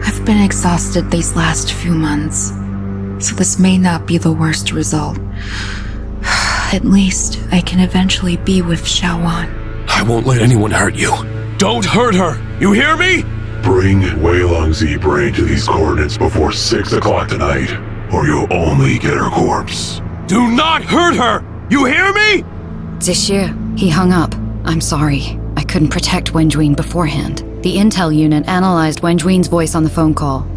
I've been exhausted these last few months, so this may not be the worst result. At least I can eventually be with Xiaowan. I won't let anyone hurt you. Don't hurt her! You hear me? Bring Wei Long's E-brain to these coordinates before 6 o'clock tonight, or you'll only get her corpse. Do not hurt her! You hear me? Zishir, he hung up. I'm sorry. I couldn't protect Wenjuin beforehand. The intel unit analyzed Wenjuin's voice on the phone call.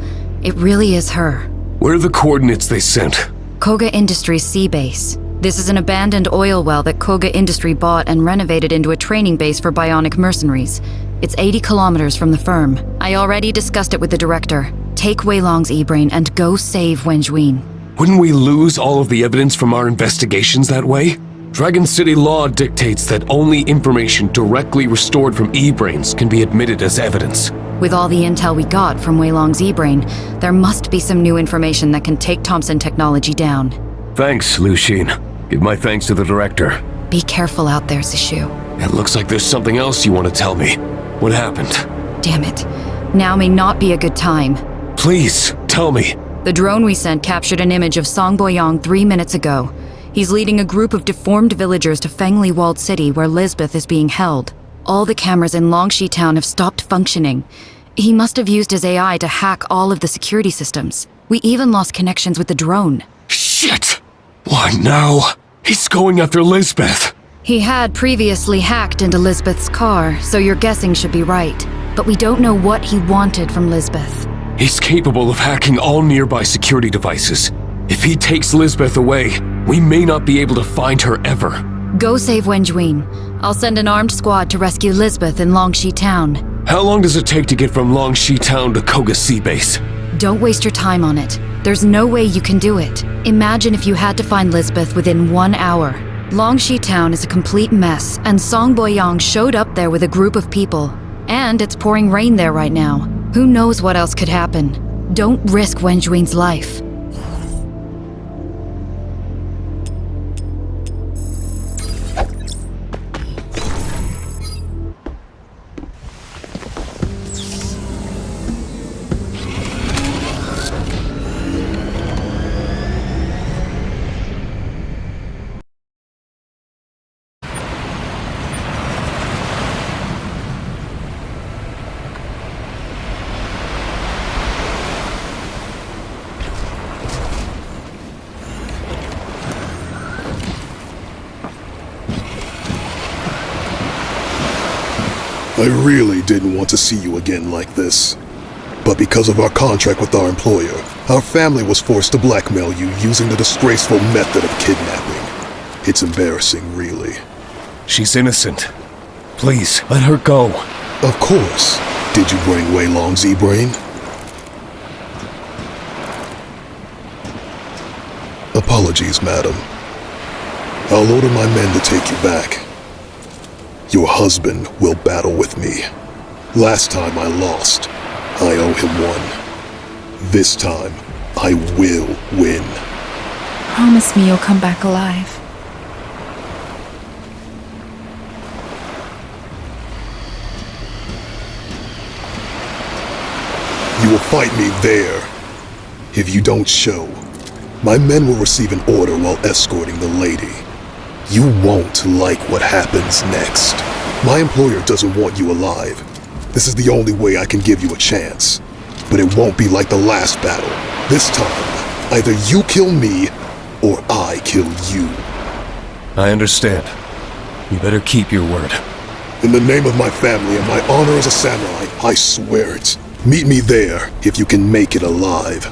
It really is her. Where are the coordinates they sent? Koga Industries Sea Base. This is an abandoned oil well that Koga Industry bought and renovated into a training base for bionic mercenaries. It's 80 kilometers from the firm. I already discussed it with the director. Take Wei Long's E-brain and go save Wenjuin. Wouldn't we lose all of the evidence from our investigations that way? Dragon City law dictates that only information directly restored from E-brains can be admitted as evidence. With all the intel we got from Wei Long's E-brain, there must be some new information that can take Thompson Technology down. Thanks, Liu Xin. Give my thanks to the director. Be careful out there, Zishu. It looks like there's something else you want to tell me. What happened? Damn it. Now may not be a good time. Please, tell me. The drone we sent captured an image of Song Boyong 3 minutes ago. He's leading a group of deformed villagers to Fengli Walled City where Lisbeth is being held. All the cameras in Longshi Town have stopped functioning. He must have used his AI to hack all of the security systems. We even lost connections with the drone. Shit! Why now? He's going after Lisbeth. He had previously hacked into Lisbeth's car, so your guessing should be right. But we don't know what he wanted from Lisbeth. He's capable of hacking all nearby security devices. If he takes Lisbeth away, we may not be able to find her ever. Go save Wenjuin. I'll send an armed squad to rescue Lisbeth in Longshi Town. How long does it take to get from Longshi Town to Koga Sea Base? Don't waste your time on it. There's no way you can do it. Imagine if you had to find Lisbeth within 1 hour. Longshi Town is a complete mess, and Song Boyang showed up there with a group of people. And it's pouring rain there right now. Who knows what else could happen? Don't risk Wenjuin's life. I really didn't want to see you again like this. But because of our contract with our employer, our family was forced to blackmail you using the disgraceful method of kidnapping. It's embarrassing, really. She's innocent. Please, let her go. Of course. Did you bring Wei Long's Z-Brain? Apologies, madam. I'll order my men to take you back. Your husband will battle with me. Last time I lost, I owe him one. This time, I will win. Promise me you'll come back alive. You will fight me there. If you don't show, my men will receive an order while escorting the lady. You won't like what happens next. My employer doesn't want you alive. This is the only way I can give you a chance. But it won't be like the last battle. This time, either you kill me, or I kill you. I understand. You better keep your word. In the name of my family and my honor as a samurai, I swear it. Meet me there if you can make it alive.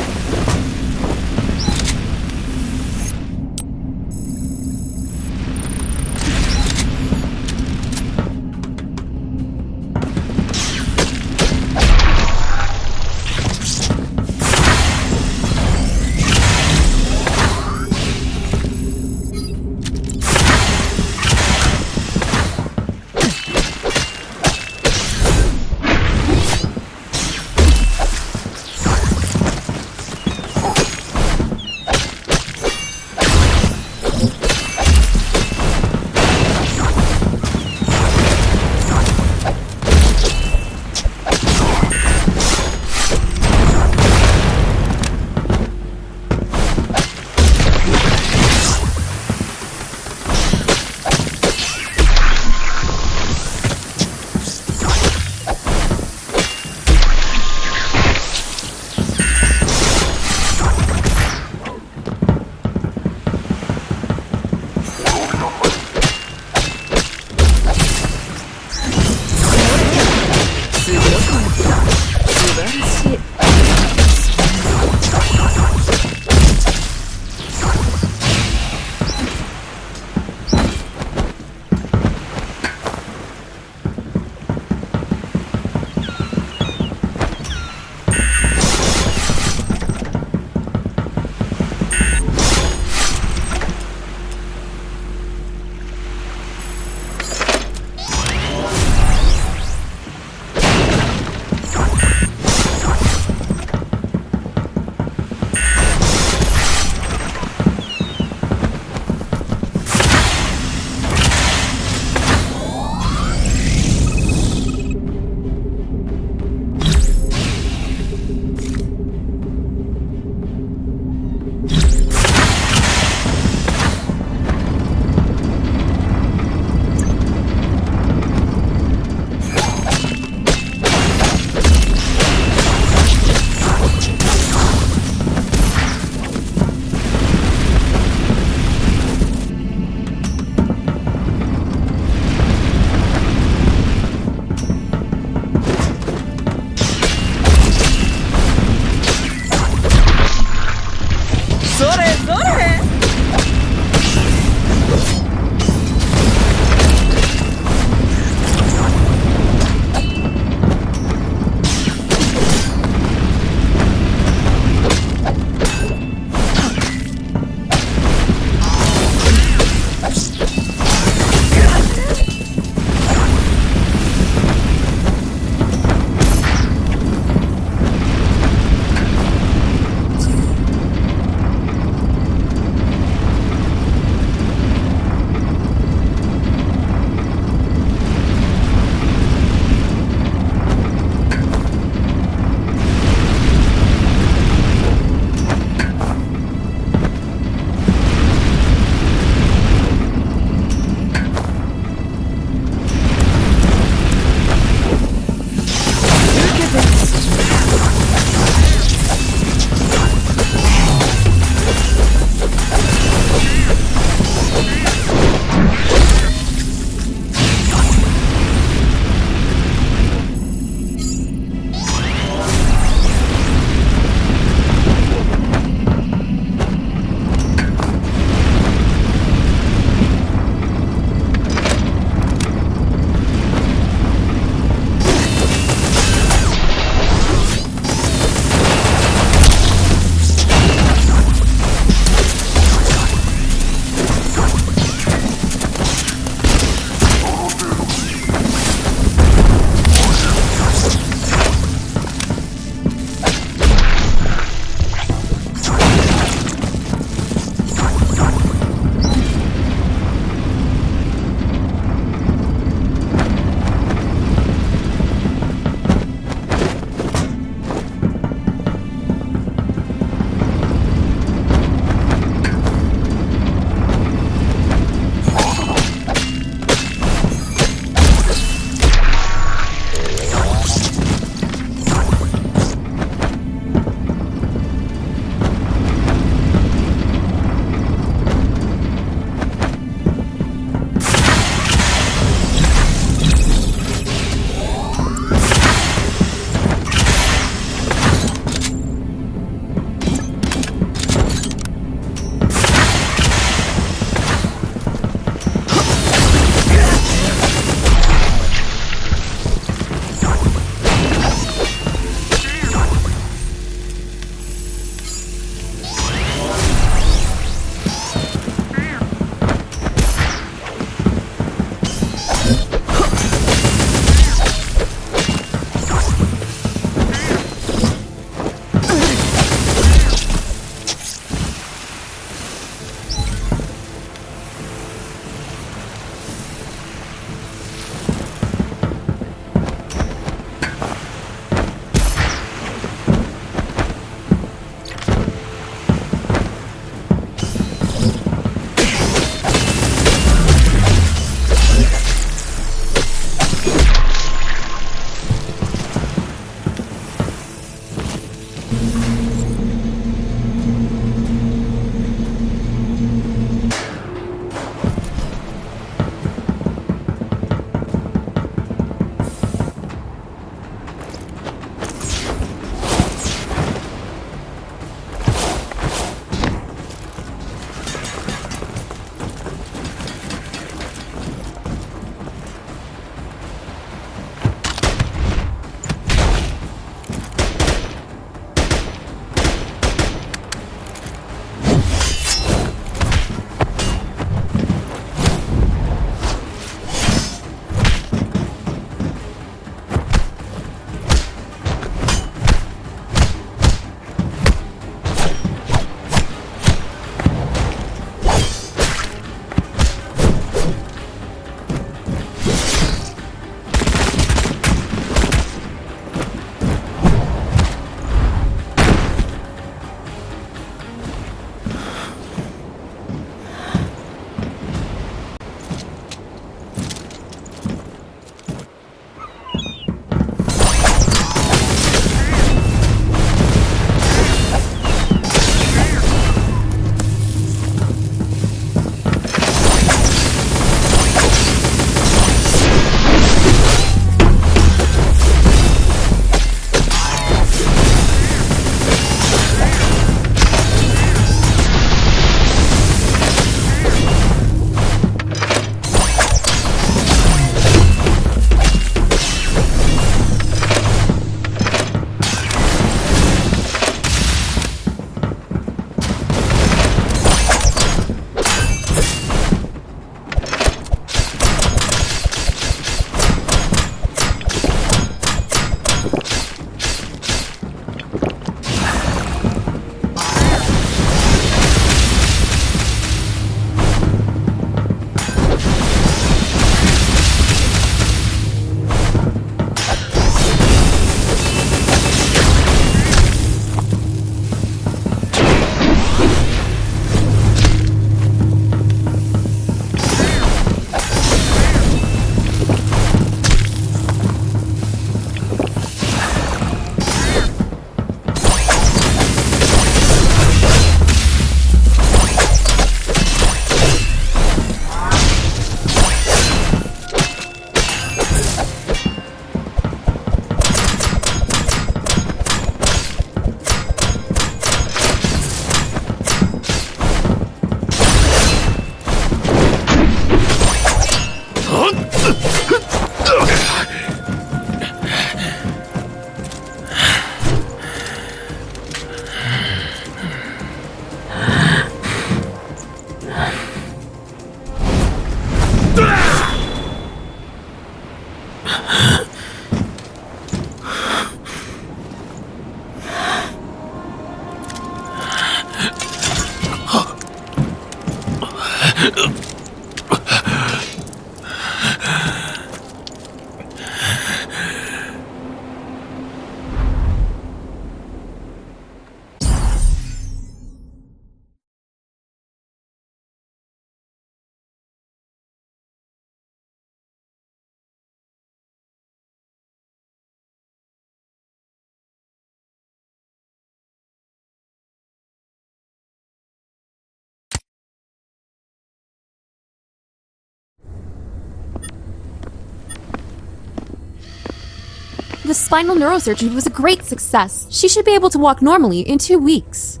The spinal neurosurgery was a great success. She should be able to walk normally in 2 weeks.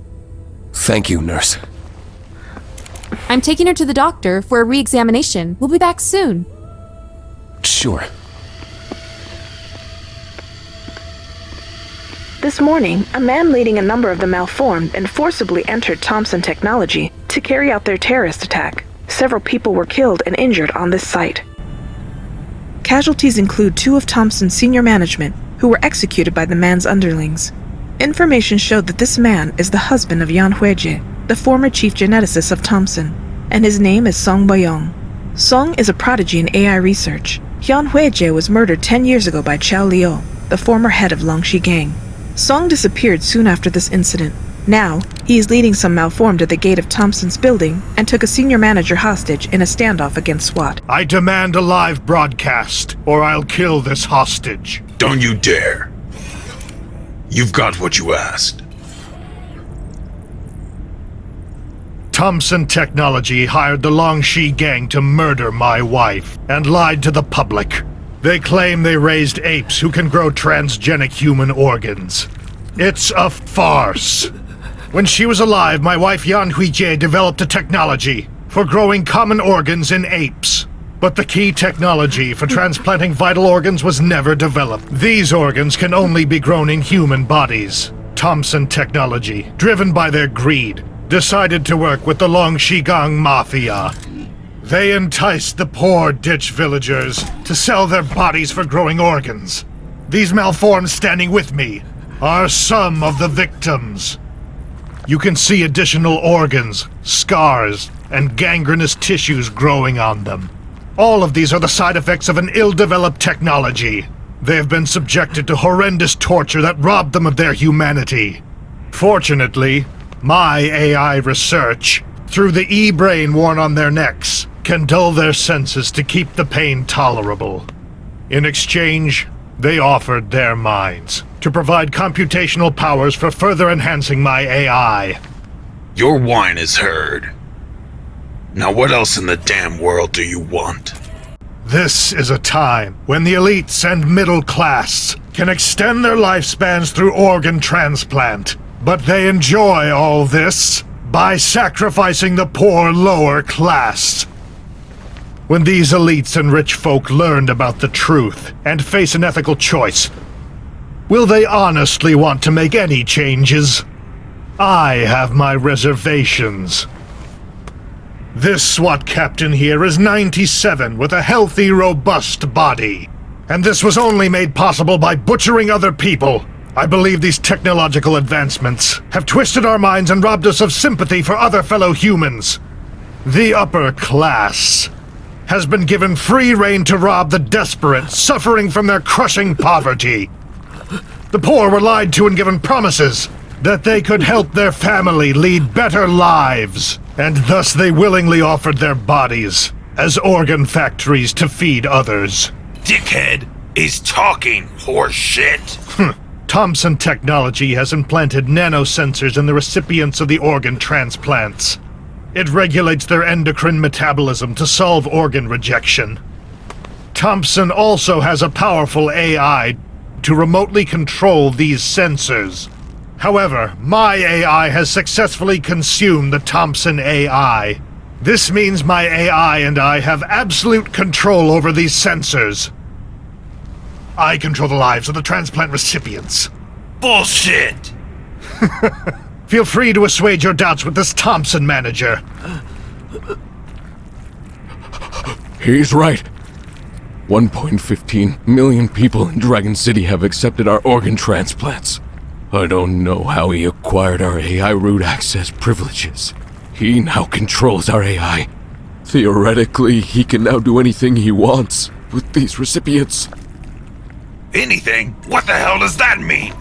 Thank you, nurse. I'm taking her to the doctor for a re-examination. We'll be back soon. Sure. This morning, a man leading a number of them malformed and forcibly entered Thompson Technology to carry out their terrorist attack. Several people were killed and injured on this site. Casualties include 2 of Thompson's senior management, who were executed by the man's underlings. Information showed that this man is the husband of Yan Huijie, the former chief geneticist of Thompson, and his name is Song Boyong. Song is a prodigy in AI research. Yan Huijie was murdered 10 years ago by Chao Liu, the former head of Longxi Gang. Song disappeared soon after this incident. Now, he is leading some malformed at the gate of Thompson's building and took a senior manager hostage in a standoff against SWAT. I demand a live broadcast, or I'll kill this hostage. Don't you dare. You've got what you asked. Thompson Technology hired the Longxi Gang to murder my wife and lied to the public. They claim they raised apes who can grow transgenic human organs. It's a farce. When she was alive, my wife Yan Huijie developed a technology for growing common organs in apes. But the key technology for transplanting vital organs was never developed. These organs can only be grown in human bodies. Thompson Technology, driven by their greed, decided to work with the Longxi Gang Mafia. They enticed the poor ditch villagers to sell their bodies for growing organs. These malforms standing with me are some of the victims. You can see additional organs, scars, and gangrenous tissues growing on them. All of these are the side effects of an ill-developed technology. They have been subjected to horrendous torture that robbed them of their humanity. Fortunately, my AI research, through the e-brain worn on their necks, can dull their senses to keep the pain tolerable. In exchange, they offered their minds to provide computational powers for further enhancing my AI. Your whine is heard. Now what else in the damn world do you want? This is a time when the elites and middle class can extend their lifespans through organ transplant, but they enjoy all this by sacrificing the poor lower class. When these elites and rich folk learned about the truth and face an ethical choice, will they honestly want to make any changes? I have my reservations. This SWAT captain here is 97 with a healthy, robust body. And this was only made possible by butchering other people. I believe these technological advancements have twisted our minds and robbed us of sympathy for other fellow humans. The upper class has been given free rein to rob the desperate, suffering from their crushing poverty. The poor were lied to and given promises that they could help their family lead better lives, and thus they willingly offered their bodies as organ factories to feed others. Dickhead is talking horse shit. Thompson Technology has implanted nanosensors in the recipients of the organ transplants. It regulates their endocrine metabolism to solve organ rejection. Thompson also has a powerful AI to remotely control these sensors. However, my AI has successfully consumed the Thompson AI. This means my AI and I have absolute control over these sensors. I control the lives of the transplant recipients. Bullshit! Feel free to assuage your doubts with this Thompson manager. He's right. 1.15 million people in Dragon City have accepted our organ transplants. I don't know how he acquired our AI root access privileges. He now controls our AI. Theoretically, he can now do anything he wants with these recipients. Anything? What the hell does that mean?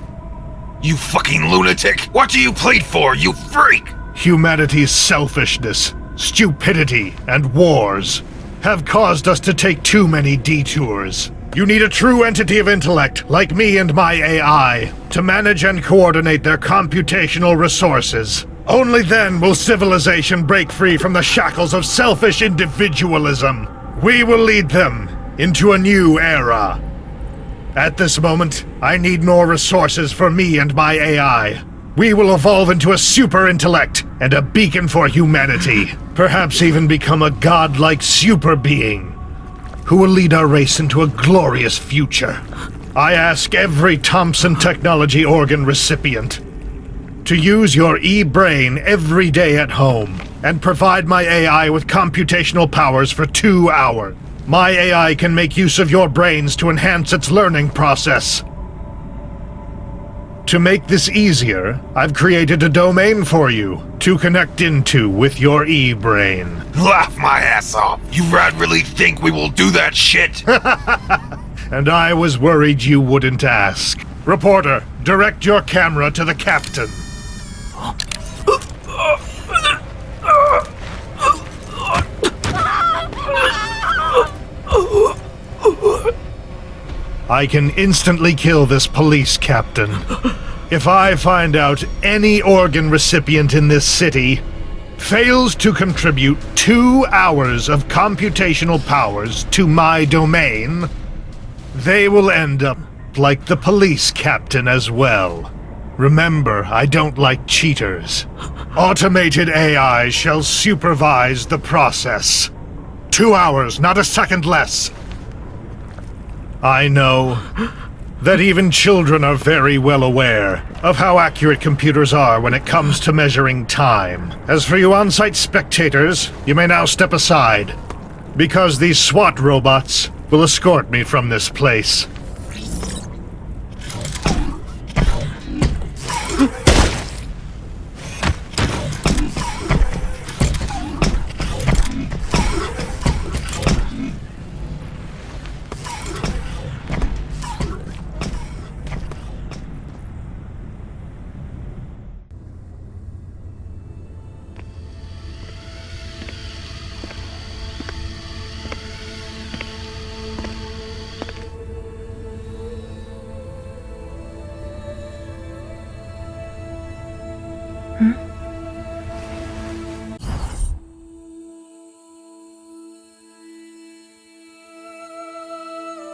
You fucking lunatic! What do you plead for, you freak? Humanity's selfishness, stupidity, and wars have caused us to take too many detours. You need a true entity of intellect, like me and my AI, to manage and coordinate their computational resources. Only then will civilization break free from the shackles of selfish individualism. We will lead them into a new era. At this moment, I need more resources for me and my AI. We will evolve into a super intellect and a beacon for humanity. Perhaps even become a godlike super being who will lead our race into a glorious future. I ask every Thompson Technology organ recipient to use your e-brain every day at home and provide my AI with computational powers for 2 hours. My AI can make use of your brains to enhance its learning process. To make this easier, I've created a domain for you to connect into with your e-brain. Laugh my ass off! You really think we will do that shit? And I was worried you wouldn't ask. Reporter, direct your camera to the captain. I can instantly kill this police captain. If I find out any organ recipient in this city fails to contribute 2 hours of computational powers to my domain, they will end up like the police captain as well. Remember, I don't like cheaters. Automated AI shall supervise the process. 2 hours, not a second less. I know that even children are very well aware of how accurate computers are when it comes to measuring time. As for you on-site spectators, you may now step aside, because these SWAT robots will escort me from this place. Hmm?